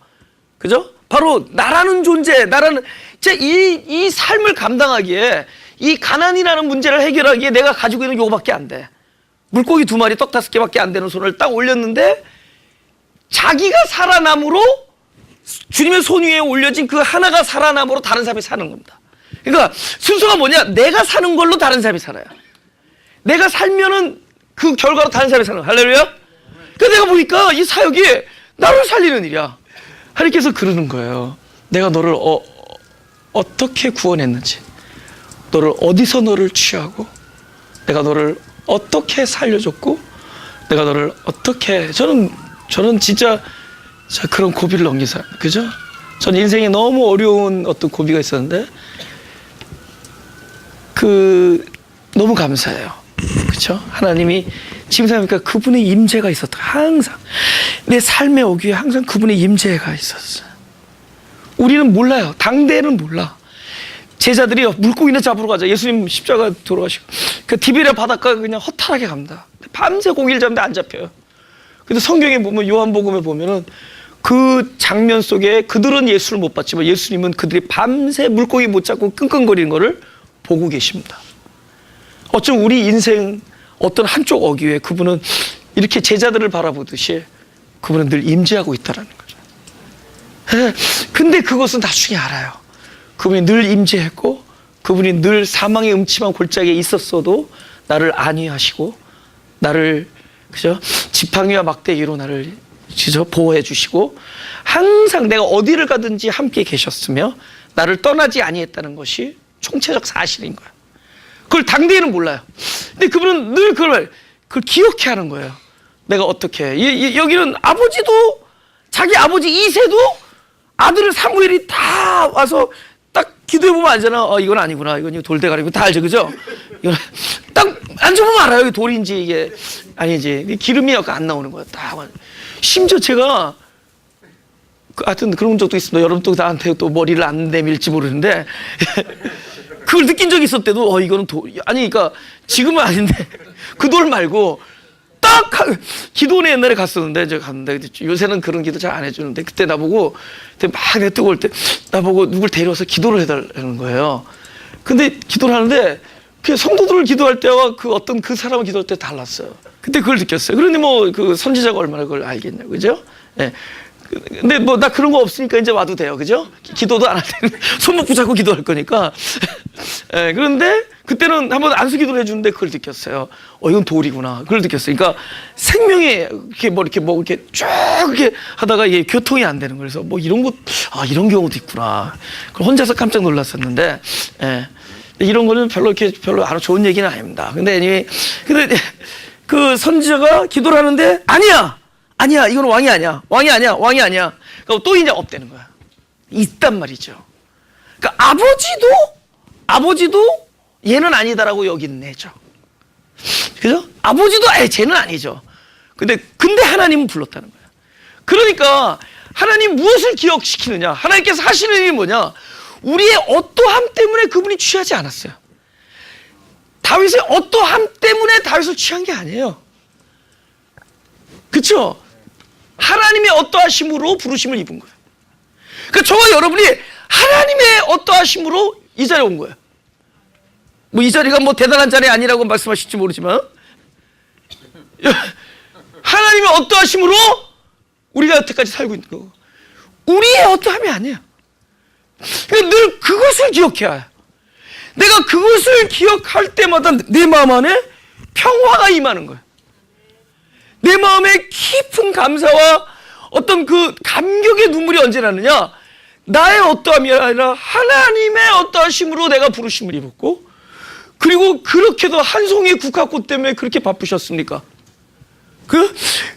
S1: 그죠? 바로 나라는 존재, 나라는 이 삶을 감당하기에, 이 가난이라는 문제를 해결하기에 내가 가지고 있는 요거밖에 안 돼. 물고기 2마리, 떡 5개밖에 안 되는 손을 딱 올렸는데 자기가 살아남으로 주님의 손 위에 올려진 그 하나가 살아남으로 다른 사람이 사는 겁니다. 그러니까 순서가 뭐냐? 내가 사는 걸로 다른 사람이 살아요. 내가 살면은 그 결과로 다른 사람이 사는 거야. 할렐루야? 그러니까 내가 보니까 이 사역이 나를 살리는 일이야. 하나님께서 그러는 거예요. 내가 너를 어떻게 구원했는지, 너를 어디서 너를 취하고, 내가 너를 어떻게 살려줬고, 내가 너를 어떻게, 저는 진짜 그런 고비를 넘긴 사람, 그죠? 저는 인생에 너무 어려운 어떤 고비가 있었는데, 너무 감사해요. 그죠? 하나님이 지금 생각하니까 그분의 임재가 있었다. 항상 내 삶에 오기에 항상 그분의 임재가 있었어요. 우리는 몰라요. 당대는 몰라. 제자들이 물고기나 잡으러 가자. 예수님 십자가 돌아가시고 그 디베랴 바닷가 그냥 허탈하게 갑니다. 밤새 고기를 잡는데 안 잡혀요. 근데 성경에 보면, 요한복음에 보면은 그 장면 속에 그들은 예수를 못 봤지만 예수님은 그들이 밤새 물고기 못 잡고 끙끙거리는 거를 보고 계십니다. 어쩜 우리 인생 어떤 한쪽 어귀에 그분은 이렇게 제자들을 바라보듯이 그분은 늘 임재하고 있다라는 거죠. 근데 그것은 나중에 알아요. 그분이 늘 임재했고, 그분이 늘 사망의 음침한 골짜기에 있었어도 나를 안위하시고, 나를 그죠? 지팡이와 막대기로 나를 보호해 주시고, 항상 내가 어디를 가든지 함께 계셨으며 나를 떠나지 아니했다는 것이 총체적 사실인 거예요. 그걸 당대에는 몰라요. 근데 그분은 늘 그걸 기억해 하는 거예요. 내가 어떻게. 여기는 아버지도, 자기 아버지 이세도 아들을 사무엘이 다 와서 딱 기도해보면 알잖아. 이건 아니구나. 이건 돌대가리고 다 알죠. 그죠? 이건 딱 앉아보면 알아요. 이게 돌인지 이게 아니지. 기름이 약간 안 나오는 거야. 딱. 심지어 제가 하여튼 그런 적도 있습니다. 여러분도 나한테 또 머리를 안 내밀지 모르는데 그걸 느낀 적이 있었대도 이거는 아니 그러니까 지금은 아닌데 그 돌 말고 딱 기도원에 옛날에 갔었는데 제가 갔는데 요새는 그런 기도 잘 안 해주는데 그때 나보고 막 내 뜨거울 때 나보고 누굴 데려와서 기도를 해달라는 거예요. 근데 기도를 하는데 그 성도들을 기도할 때와 어떤 그 사람을 기도할 때 달랐어요. 그때 그걸 느꼈어요. 그런데 뭐 그 선지자가 얼마나 그걸 알겠냐고, 그죠? 예. 근데 뭐 나 그런 거 없으니까 이제 와도 돼요, 그죠? 기도도 안 할 때는 손목 붙잡고 기도할 거니까. 예, 그런데 그때는 한번 안수 기도를 해주는데 그걸 느꼈어요. 이건 돌이구나. 그걸 느꼈어요. 그러니까 생명이 이렇게 쭉 이렇게 하다가 이게 교통이 안 되는 거예요. 그래서 뭐 이런 거, 이런 경우도 있구나. 그걸 혼자서 깜짝 놀랐었는데, 예. 이런 거는 별로 아주 좋은 얘기는 아닙니다. 근데 그 선지자가 기도를 하는데 아니야, 이건 왕이 아니야. 그러니까 또 이제 업되는 거야. 있단 말이죠. 그러니까 아버지도 얘는 아니다라고 여기는 애죠. 그죠? 아버지도 쟤는 아니죠. 근데 하나님은 불렀다는 거야. 그러니까 하나님 무엇을 기억시키느냐? 하나님께서 하시는 일이 뭐냐? 우리의 어떠함 때문에 그분이 취하지 않았어요. 다윗의 어떠함 때문에 다윗을 취한 게 아니에요. 그렇죠? 하나님의 어떠하심으로 부르심을 입은 거예요. 그러니까 저와 여러분이 하나님의 어떠하심으로 이 자리에 온 거예요. 뭐 이 자리가 뭐 대단한 자리 아니라고 말씀하실지 모르지만 하나님의 어떠하심으로 우리가 여태까지 살고 있는 거고 우리의 어떠함이 아니에요. 그러니까 늘 그것을 기억해야 해요. 내가 그것을 기억할 때마다 내 마음 안에 평화가 임하는 거예요. 내 마음에 깊은 감사와 어떤 그 감격의 눈물이 언제 나느냐? 나의 어떠함이 아니라 하나님의 어떠하심으로 내가 부르심을 입었고, 그리고 그렇게도 한 송이 국화꽃 때문에 그렇게 바쁘셨습니까?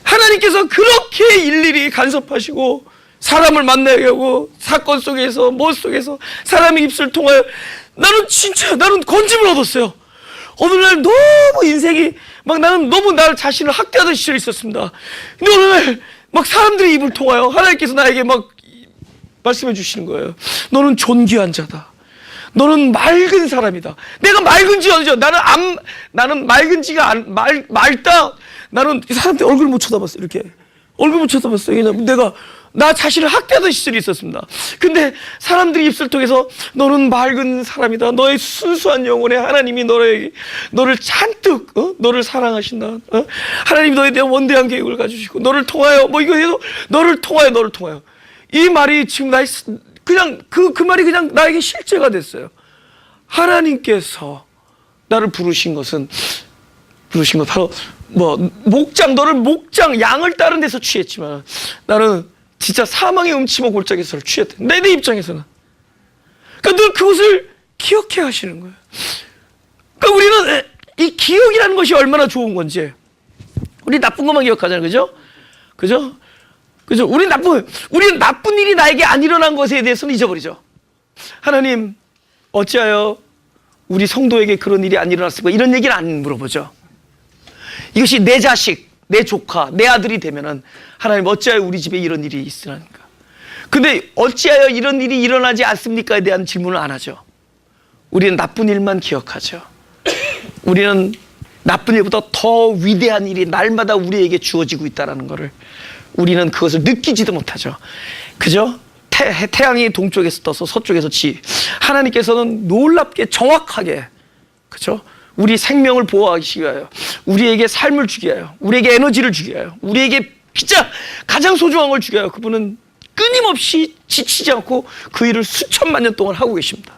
S1: 하나님께서 그렇게 일일이 간섭하시고 사람을 만나게 하고 사건 속에서 뭐 속에서 사람의 입술을 통하여 나는 건짐을 얻었어요. 어느 날 너무 인생이 막 나는 너무 나 자신을 학대하던 시절이 있었습니다. 근데 어느 날 막 사람들의 입을 통하여 하나님께서 나에게 막 말씀해 주시는 거예요. 너는 존귀한 자다. 너는 맑은 사람이다. 내가 맑은지 어디죠? 나는 맑은지가 맑다. 나는 이 사람들 얼굴 못 쳐다봤어. 이렇게 얼굴 못 쳐다봤어요. 왜냐면 내가 나 자신을 학대하던 시절이 있었습니다. 근데 사람들이 입술 통해서 너는 맑은 사람이다. 너의 순수한 영혼에 하나님이 너를 잔뜩 너를 사랑하신다. 하나님이 너에 대한 원대한 계획을 가지시고 너를 통하여 뭐 이거 해서 너를 통하여 이 말이 지금 그냥 그 말이 그냥 나에게 실제가 됐어요. 하나님께서 나를 부르신 것 바로 너를 목장 양을 따른 데서 취했지만 나는 진짜 사망의 음침한 골짜기에서 취했다. 내 입장에서는. 그러니까 늘 그것을 기억해 하시는 거예요. 그러니까 우리는 이 기억이라는 것이 얼마나 좋은 건지. 우리 나쁜 것만 기억하잖아요. 그죠? 우리는 나쁜 일이 나에게 안 일어난 것에 대해서는 잊어버리죠. 하나님, 어찌하여 우리 성도에게 그런 일이 안 일어났을까? 이런 얘기는 안 물어보죠. 이것이 내 자식, 내 조카, 내 아들이 되면은 하나님 어찌하여 우리 집에 이런 일이 있으니까. 근데 어찌하여 이런 일이 일어나지 않습니까에 대한 질문을 안 하죠. 우리는 나쁜 일만 기억하죠. 우리는 나쁜 일보다 더 위대한 일이 날마다 우리에게 주어지고 있다는 것을 우리는 그것을 느끼지도 못하죠. 그죠? 태양이 동쪽에서 떠서 서쪽에서 하나님께서는 놀랍게 정확하게, 그죠? 우리 생명을 보호하기 위하여, 우리에게 삶을 주기 위하여, 우리에게 에너지를 주기 위하여, 우리에게 진짜 가장 소중한 걸 주기 위하여 그분은 끊임없이 지치지 않고 그 일을 수천만 년 동안 하고 계십니다.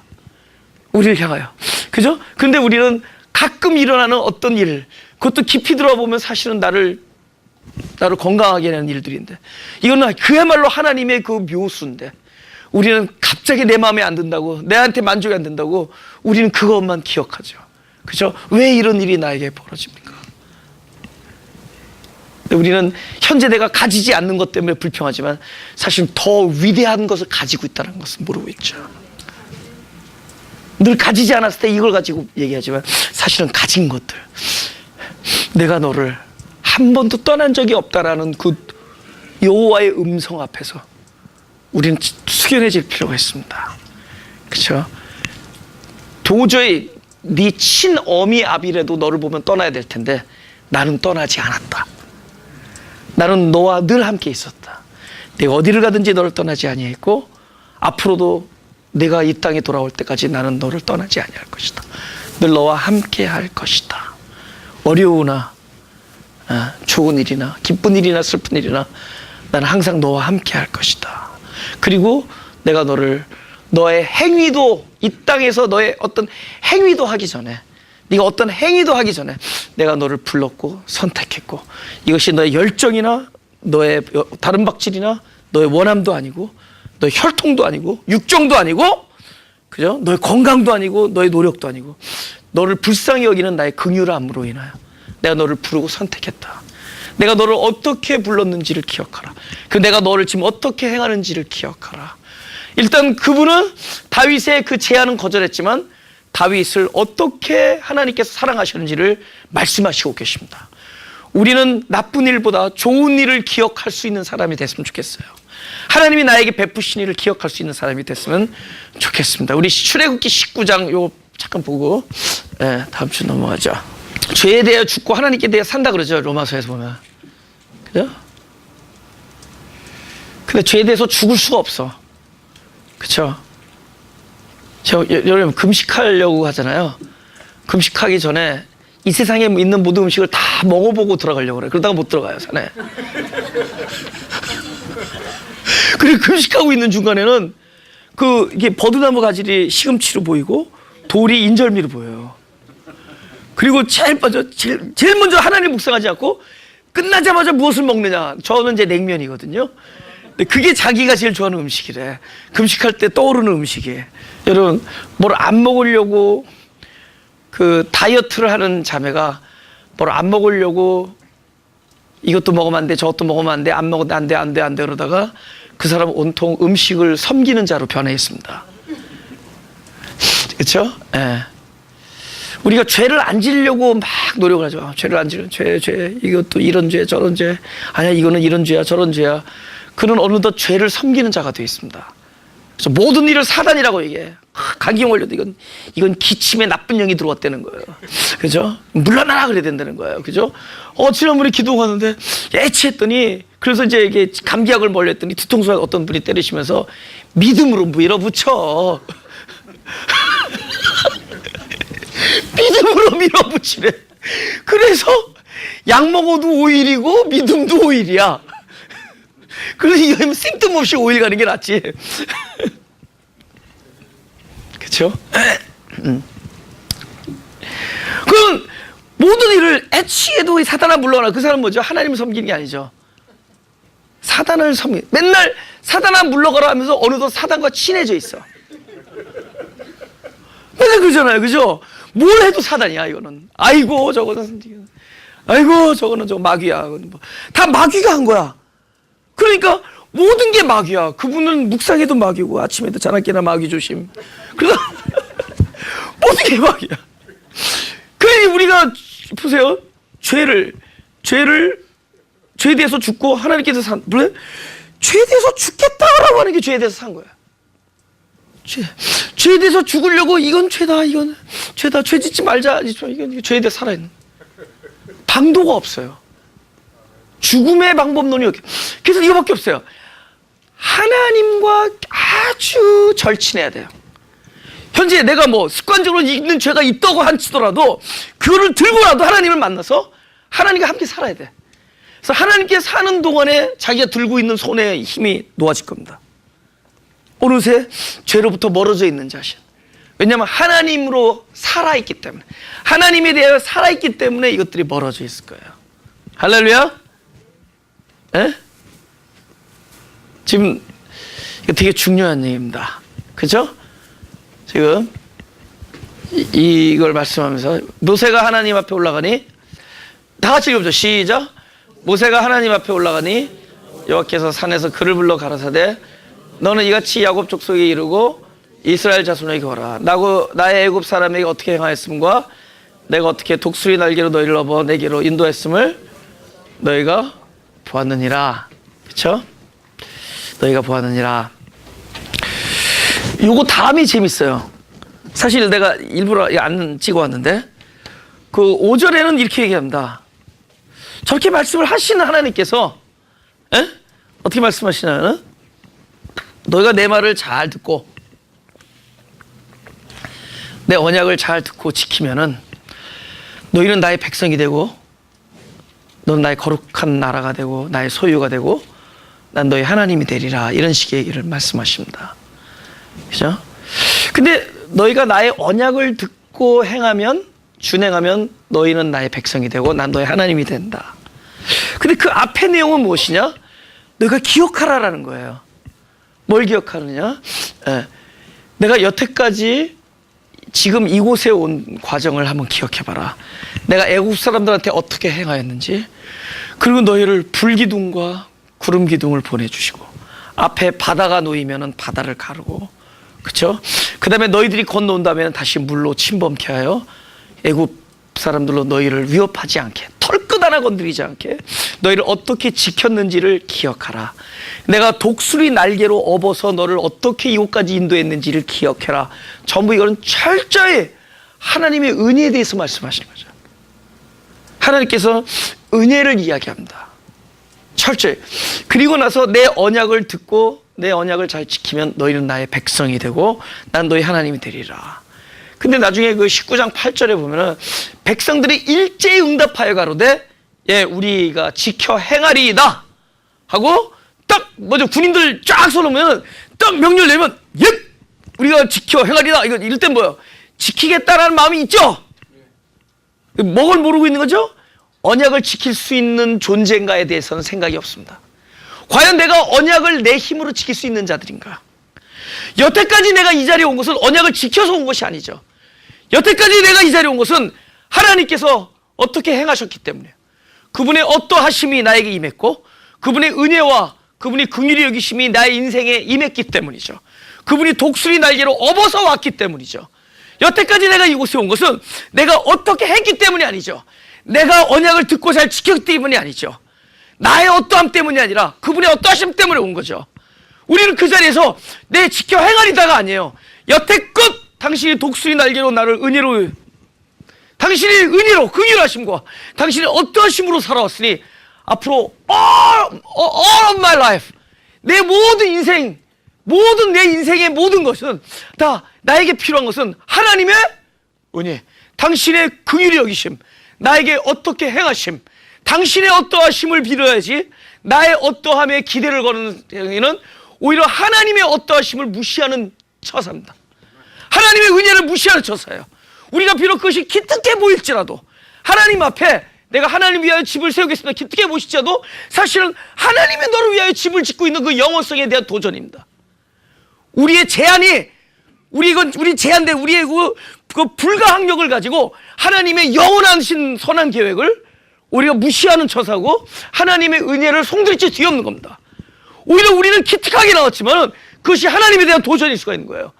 S1: 우리를 향하여. 그죠? 근데 우리는 가끔 일어나는 어떤 일, 그것도 깊이 들어보면 사실은 나를 건강하게 하는 일들인데, 이거는 그야말로 하나님의 그 묘수인데, 우리는 갑자기 내 마음에 안 든다고, 내한테 만족이 안 된다고 우리는 그것만 기억하죠. 그죠? 왜 이런 일이 나에게 벌어집니까? 우리는 현재 내가 가지지 않는 것 때문에 불평하지만 사실 더 위대한 것을 가지고 있다는 것을 모르고 있죠. 늘 가지지 않았을 때 이걸 가지고 얘기하지만 사실은 가진 것들, 내가 너를 한 번도 떠난 적이 없다라는 그 여호와의 음성 앞에서 우리는 숙연해질 필요가 있습니다. 그렇죠? 도저히 네 친어미 아비라도 너를 보면 떠나야 될 텐데 나는 떠나지 않았다. 나는 너와 늘 함께 있었다. 내가 어디를 가든지 너를 떠나지 아니했고 앞으로도 내가 이 땅에 돌아올 때까지 나는 너를 떠나지 아니할 것이다. 늘 너와 함께 할 것이다. 어려우나 좋은 일이나 기쁜 일이나 슬픈 일이나 나는 항상 너와 함께 할 것이다. 그리고 내가 너의 행위도, 이 땅에서 너의 어떤 행위도 하기 전에, 네가 어떤 행위도 하기 전에 내가 너를 불렀고 선택했고, 이것이 너의 열정이나 너의 다른 박질이나 너의 원함도 아니고 너의 혈통도 아니고 육정도 아니고, 그죠? 너의 건강도 아니고 너의 노력도 아니고 너를 불쌍히 여기는 나의 긍휼함으로 인하여 내가 너를 부르고 선택했다. 내가 너를 어떻게 불렀는지를 기억하라. 내가 너를 지금 어떻게 행하는지를 기억하라. 일단 그분은 다윗의 그 제안은 거절했지만 다윗을 어떻게 하나님께서 사랑하셨는지를 말씀하시고 계십니다. 우리는 나쁜 일보다 좋은 일을 기억할 수 있는 사람이 됐으면 좋겠어요. 하나님이 나에게 베푸신 일을 기억할 수 있는 사람이 됐으면 좋겠습니다. 우리 출애굽기 19장 요거 잠깐 보고 다음 주 넘어가죠. 죄에 대해 죽고 하나님께 대해 산다 그러죠. 로마서에서 보면. 그죠? 근데 죄에 대해서 죽을 수가 없어. 그쵸? 여러분 금식하려고 하잖아요. 금식하기 전에 이 세상에 있는 모든 음식을 다 먹어보고 들어가려고 그래. 그러다가 못 들어가요, 산에. 그리고 금식하고 있는 중간에는 이게 버드나무 가지리 시금치로 보이고 돌이 인절미로 보여요. 그리고 제일 먼저 하나님 묵상하지 않고 끝나자마자 무엇을 먹느냐. 저는 이제 냉면이거든요. 그게 자기가 제일 좋아하는 음식이래. 금식할 때 떠오르는 음식이에요. 여러분, 뭘 안 먹으려고 그 다이어트를 하는 자매가 뭘 안 먹으려고 이것도 먹으면 안 돼, 저것도 먹으면 안 돼, 안 먹어도 안 돼 그러다가 그 사람은 온통 음식을 섬기는 자로 변해 있습니다. 그렇죠? 예. 우리가 죄를 안 지려고 막 노력을 하죠. 죄를 안 지려. 죄. 이것도 이런 죄, 저런 죄. 아니야, 이거는 이런 죄야, 저런 죄야. 그는 어느덧 죄를 섬기는 자가 되어 있습니다. 그래서 모든 일을 사단이라고 얘기해. 감기에 걸려도 이건 기침에 나쁜 영이 들어왔다는 거예요. 그죠? 물러나라 그래야 된다는 거예요. 그죠? 지난번에 기도하는데 애취했더니, 그래서 이제 이게 감기약을 몰렸더니 뒤통수에 어떤 분이 때리시면서 믿음으로 밀어붙여. 믿음으로 밀어붙이래. 그래서 약 먹어도 오일이고 믿음도 오일이야. 그래서 이거 생뚱없이 오일 가는 게 낫지. 그렇죠? 그럼 모든 일을 애취해도 사단아 물러나. 그 사람은 뭐죠? 하나님을 섬기는 게 아니죠. 사단을 맨날 사단아 물러가라 하면서 어느덧 사단과 친해져 있어. 맨날 그러잖아요. 그죠? 뭘 해도 사단이야, 이거는. 아이고, 저거는 저 마귀야. 다 마귀가 한 거야. 그러니까 모든 게 마귀야. 그분은 묵상해도 마귀고 아침에도 자나깨나 마귀 조심. 그래서 모든 게 마귀야. 그러니 우리가 보세요. 죄에 대해서 죽고 하나님께서 물론 죄에 대해서 죽겠다라고 하는 게 죄에 대해서 산 거야. 죄에 대해서 죽으려고 이건 죄다, 이건 죄다, 죄 짓지 말자, 이건 죄에 대해 살아야 돼. 방도가 없어요. 죽음의 방법론이 없게. 그래서 이거밖에 없어요. 하나님과 아주 절친해야 돼요. 현재 내가 뭐 습관적으로 있는 죄가 있다고 한치더라도 그거를 들고라도 하나님을 만나서 하나님과 함께 살아야 돼. 그래서 하나님께 사는 동안에 자기가 들고 있는 손에 힘이 놓아질 겁니다. 어느새 죄로부터 멀어져 있는 자신. 왜냐하면 하나님으로 살아있기 때문에, 하나님에 대하여 살아있기 때문에 이것들이 멀어져 있을 거예요. 할렐루야? 에? 지금 이거 되게 중요한 얘기입니다. 그죠? 지금 이걸 말씀하면서 모세가 하나님 앞에 올라가니, 다 같이 읽어보죠. 시작. 모세가 하나님 앞에 올라가니 여호와께서 산에서 그를 불러 가라사대 너는 이같이 야곱 족속에 이르고 이스라엘 자손에게 거라. 나의 애굽 사람에게 어떻게 행하였음과 내가 어떻게 독수리 날개로 너희를 업어 내게로 인도했음을 너희가 보았느니라. 그렇죠? 너희가 보았느니라. 요거 다음이 재밌어요. 사실 내가 일부러 안 찍어왔는데 그 5절에는 이렇게 얘기합니다. 저렇게 말씀을 하시는 하나님께서 어떻게 말씀하시냐면 너희가 내 말을 잘 듣고 내 언약을 잘 듣고 지키면은 너희는 나의 백성이 되고 너는 나의 거룩한 나라가 되고 나의 소유가 되고 난 너희 하나님이 되리라. 이런 식의 얘기를 말씀하십니다. 그죠? 근데 너희가 나의 언약을 듣고 행하면 준행하면 너희는 나의 백성이 되고 난 너희 하나님이 된다. 근데 그 앞의 내용은 무엇이냐? 너희가 기억하라라는 거예요. 뭘 기억하느냐? 내가 여태까지 지금 이곳에 온 과정을 한번 기억해봐라. 내가 애국 사람들한테 어떻게 행하였는지, 그리고 너희를 불기둥과 구름기둥을 보내주시고 앞에 바다가 놓이면 바다를 가르고, 그렇죠? 그 다음에 너희들이 건너온다면 다시 물로 침범케 하여 애국 사람들로 너희를 위협하지 않게, 털끝 하나 건드리지 않게 너희를 어떻게 지켰는지를 기억하라. 내가 독수리 날개로 업어서 너를 어떻게 이곳까지 인도했는지를 기억해라. 전부 이거는 철저히 하나님의 은혜에 대해서 말씀하시는 거죠. 하나님께서 은혜를 이야기합니다. 철저히. 그리고 나서 내 언약을 듣고 내 언약을 잘 지키면 너희는 나의 백성이 되고 난 너희 하나님이 되리라. 근데 나중에 그 19장 8절에 보면은 백성들이 일제히 응답하여 가로되 예, 우리가 지켜 행하리이다 하고 딱 먼저 군인들 쫙 서놓으면 딱 명령 내면 예, 우리가 지켜 행하리다. 이거 이럴 땐 뭐예요? 지키겠다라는 마음이 있죠. 뭐를 모르고 있는 거죠? 언약을 지킬 수 있는 존재인가에 대해서는 생각이 없습니다. 과연 내가 언약을 내 힘으로 지킬 수 있는 자들인가? 여태까지 내가 이 자리에 온 것은 언약을 지켜서 온 것이 아니죠. 여태까지 내가 이 자리에 온 것은 하나님께서 어떻게 행하셨기 때문에 그분의 어떠하심이 나에게 임했고 그분의 은혜와 그분이 긍휼히 여기심이 나의 인생에 임했기 때문이죠. 그분이 독수리 날개로 업어서 왔기 때문이죠. 여태까지 내가 이곳에 온 것은 내가 어떻게 했기 때문이 아니죠. 내가 언약을 듣고 잘 지켰기 때문이 아니죠. 나의 어떠함 때문이 아니라 그분의 어떠하심 때문에 온 거죠. 우리는 그 자리에서 내 지켜 행하리다가 아니에요. 여태껏 당신이 독수리 날개로 나를 은혜로, 당신이 은혜로 긍휼하심과 당신이 어떠하심으로 살아왔으니 앞으로 all of my life, 내 모든 인생, 모든 내 인생의 모든 것은 다 나에게 필요한 것은 하나님의 은혜, 당신의 긍휼히 여기심, 나에게 어떻게 행하심, 당신의 어떠하심을 빌어야지. 나의 어떠함에 기대를 거는 행위는 오히려 하나님의 어떠하심을 무시하는 처사입니다. 하나님의 은혜를 무시하는 처사예요. 우리가 비록 그것이 기특해 보일지라도 하나님 앞에 내가 하나님 위하여 집을 세우겠습니다, 기특해 보실지라도 사실은 하나님의 너를 위하여 집을 짓고 있는 그 영원성에 대한 도전입니다. 우리의 제한이, 우리 제한된 우리의 그 불가항력을 가지고 하나님의 영원하신 선한 계획을 우리가 무시하는 처사고 하나님의 은혜를 송두리째 뒤엎는 겁니다. 오히려 우리는 기특하게 나왔지만 그것이 하나님에 대한 도전일 수가 있는 거예요.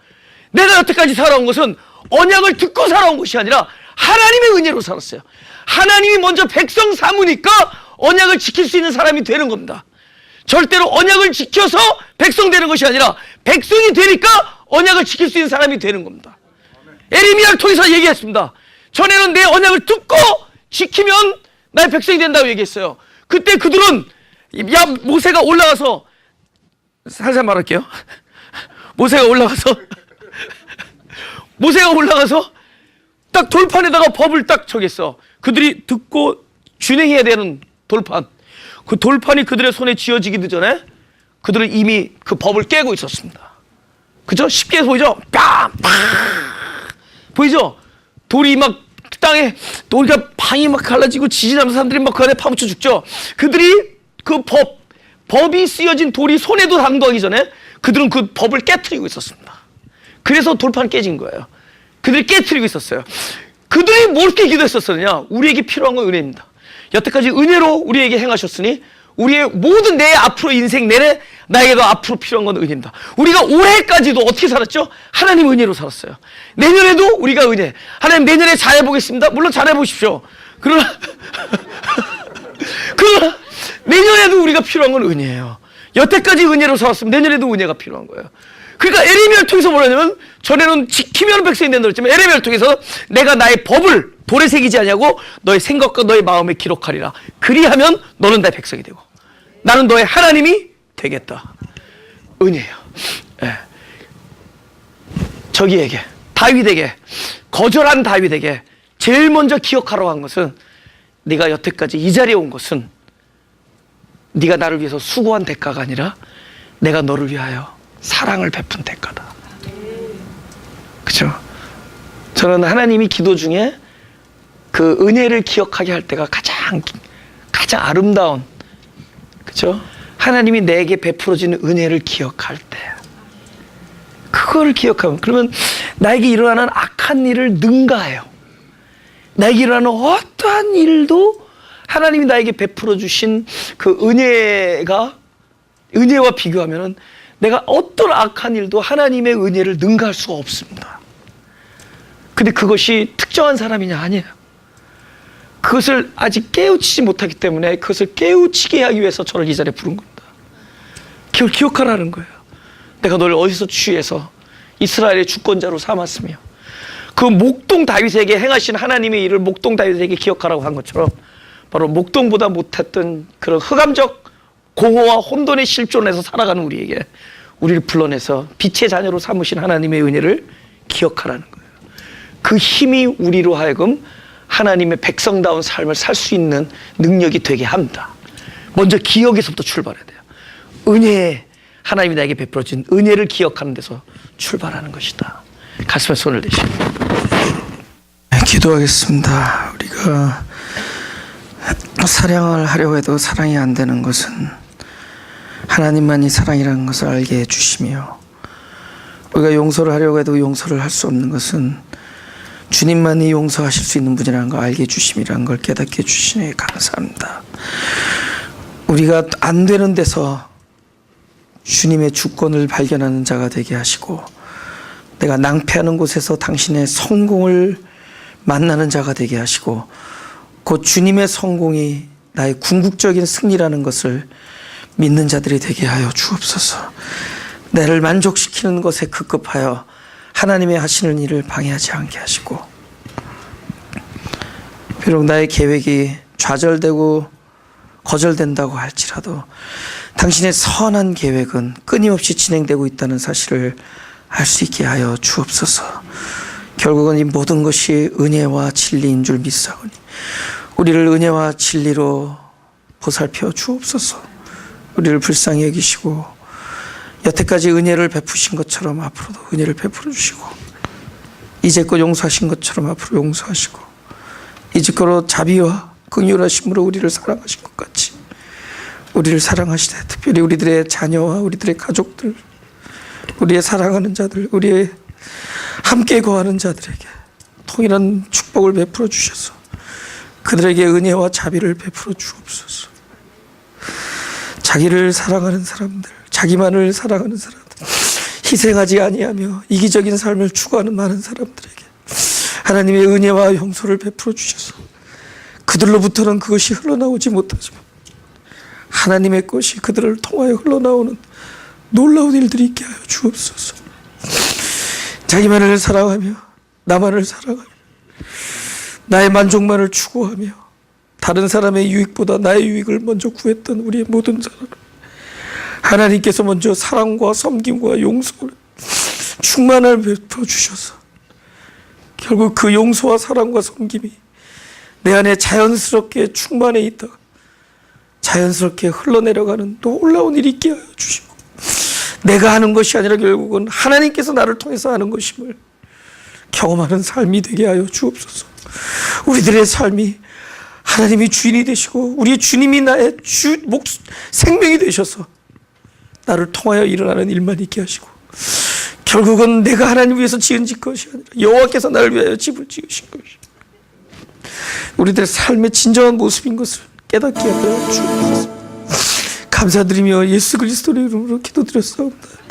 S1: 내가 여태까지 살아온 것은 언약을 듣고 살아온 것이 아니라 하나님의 은혜로 살았어요. 하나님이 먼저 백성 삼으니까 언약을 지킬 수 있는 사람이 되는 겁니다. 절대로 언약을 지켜서 백성 되는 것이 아니라 백성이 되니까 언약을 지킬 수 있는 사람이 되는 겁니다. 에레미야를 통해서 얘기했습니다. 전에는 내 언약을 듣고 지키면 나의 백성이 된다고 얘기했어요. 그때 그들은 모세가 올라가서, 살살 말할게요. 모세가 올라가서 딱 돌판에다가 법을 딱 적였어. 그들이 듣고 준행해야 되는 돌판. 그 돌판이 그들의 손에 쥐어지기도 전에 그들은 이미 그 법을 깨고 있었습니다. 그죠? 쉽게 보이죠? 뺨! 보이죠? 돌이 막 땅에, 돌이가 방이 막 갈라지고 지지나면서 사람들이 막 그 안에 파묻혀 죽죠? 그들이 그 법이 쓰여진 돌이 손에도 당도하기 전에 그들은 그 법을 깨트리고 있었습니다. 그래서 돌판 깨진 거예요. 그들이 깨트리고 있었어요. 그들이 뭘게 기도했었느냐? 우리에게 필요한 건 은혜입니다. 여태까지 은혜로 우리에게 행하셨으니 우리의 모든 내 앞으로 인생 내내 나에게도 앞으로 필요한 건 은혜입니다. 우리가 올해까지도 어떻게 살았죠? 하나님 은혜로 살았어요. 내년에도 우리가 은혜. 하나님 내년에 잘해보겠습니다. 물론 잘해보십시오. 그러나 내년에도 우리가 필요한 건 은혜예요. 여태까지 은혜로 살았으면 내년에도 은혜가 필요한 거예요. 그러니까 에레미야를 통해서 뭐라냐면 전에는 지키면 백성이 된다고 했지만 에레미야를 통해서 내가 나의 법을 돌에 새기지 아니하고 너의 생각과 너의 마음에 기록하리라. 그리하면 너는 나의 백성이 되고 나는 너의 하나님이 되겠다. 은혜예요. 네. 저기에게, 다윗에게, 거절한 다윗에게 제일 먼저 기억하라고 한 것은 네가 여태까지 이 자리에 온 것은 네가 나를 위해서 수고한 대가가 아니라 내가 너를 위하여 사랑을 베푼 대가다. 그렇죠? 저는 하나님이 기도 중에 그 은혜를 기억하게 할 때가 가장 아름다운, 그렇죠? 하나님이 내게 베풀어진 은혜를 기억할 때, 그거를 기억하면, 그러면 나에게 일어나는 악한 일을 능가해요. 나에게 일어나는 어떠한 일도 하나님이 나에게 베풀어 주신 그 은혜와 비교하면은 내가 어떤 악한 일도 하나님의 은혜를 능가할 수가 없습니다. 근데 그것이 특정한 사람이냐? 아니에요. 그것을 아직 깨우치지 못하기 때문에 그것을 깨우치게 하기 위해서 저를 이 자리에 부른 겁니다. 그걸 기억하라는 거예요. 내가 너를 어디서 취해서 이스라엘의 주권자로 삼았으며 그 목동 다윗에게 행하신 하나님의 일을 목동 다윗에게 기억하라고 한 것처럼 바로 목동보다 못했던 그런 흑암적 공허와 혼돈의 실존에서 살아가는 우리에게 우리를 불러내서 빛의 자녀로 삼으신 하나님의 은혜를 기억하라는 거예요. 그 힘이 우리로 하여금 하나님의 백성다운 삶을 살 수 있는 능력이 되게 합니다. 먼저 기억에서부터 출발해야 돼요. 은혜, 하나님이 나에게 베풀어진 은혜를 기억하는 데서 출발하는 것이다. 가슴에 손을 대시고 기도하겠습니다. 우리가 사랑을 하려고 해도 사랑이 안 되는 것은 하나님만이 사랑이라는 것을 알게 해주시며, 우리가 용서를 하려고 해도 용서를 할 수 없는 것은 주님만이 용서하실 수 있는 분이라는 걸 알게 해주심이라는 걸 깨닫게 해주시니 감사합니다. 우리가 안 되는 데서 주님의 주권을 발견하는 자가 되게 하시고, 내가 낭패하는 곳에서 당신의 성공을 만나는 자가 되게 하시고, 곧 주님의 성공이 나의 궁극적인 승리라는 것을 믿는 자들이 되게 하여 주옵소서. 나를 만족시키는 것에 급급하여 하나님의 하시는 일을 방해하지 않게 하시고, 비록 나의 계획이 좌절되고 거절된다고 할지라도 당신의 선한 계획은 끊임없이 진행되고 있다는 사실을 알 수 있게 하여 주옵소서. 결국은 이 모든 것이 은혜와 진리인 줄 믿사오니 우리를 은혜와 진리로 보살펴 주옵소서. 우리를 불쌍히 여기시고 여태까지 은혜를 베푸신 것처럼 앞으로도 은혜를 베풀어 주시고, 이제껏 용서하신 것처럼 앞으로 용서하시고, 이제껏 자비와 긍휼하심으로 우리를 사랑하신 것 같이 우리를 사랑하시되, 특별히 우리들의 자녀와 우리들의 가족들, 우리의 사랑하는 자들, 우리의 함께 거하는 자들에게 통일한 축복을 베풀어 주셔서 그들에게 은혜와 자비를 베풀어 주옵소서. 자기를 사랑하는 사람들, 자기만을 사랑하는 사람들, 희생하지 아니하며 이기적인 삶을 추구하는 많은 사람들에게 하나님의 은혜와 용서를 베풀어 주셔서 그들로부터는 그것이 흘러나오지 못하지만 하나님의 것이 그들을 통하여 흘러나오는 놀라운 일들이 있게 하여 주옵소서. 자기만을 사랑하며 나만을 사랑하며 나의 만족만을 추구하며 다른 사람의 유익보다 나의 유익을 먼저 구했던 우리의 모든 사람, 하나님께서 먼저 사랑과 섬김과 용서를 충만을 베풀어 주셔서 결국 그 용서와 사랑과 섬김이 내 안에 자연스럽게 충만해 있다가 자연스럽게 흘러내려가는 놀라운 일이 있게 하여 주시고, 내가 하는 것이 아니라 결국은 하나님께서 나를 통해서 하는 것임을 경험하는 삶이 되게 하여 주옵소서. 우리들의 삶이 하나님이 주인이 되시고 우리의 주님이 나의 생명이 되셔서 나를 통하여 일어나는 일만 있게 하시고, 결국은 내가 하나님 위해서 지은 것이 아니라 여호와께서 나를 위하여 집을 지으신 것이 우리들의 삶의 진정한 모습인 것을 깨닫게 하여 주옵소서. 감사드리며 예수 그리스도의 이름으로 기도드렸사옵나다.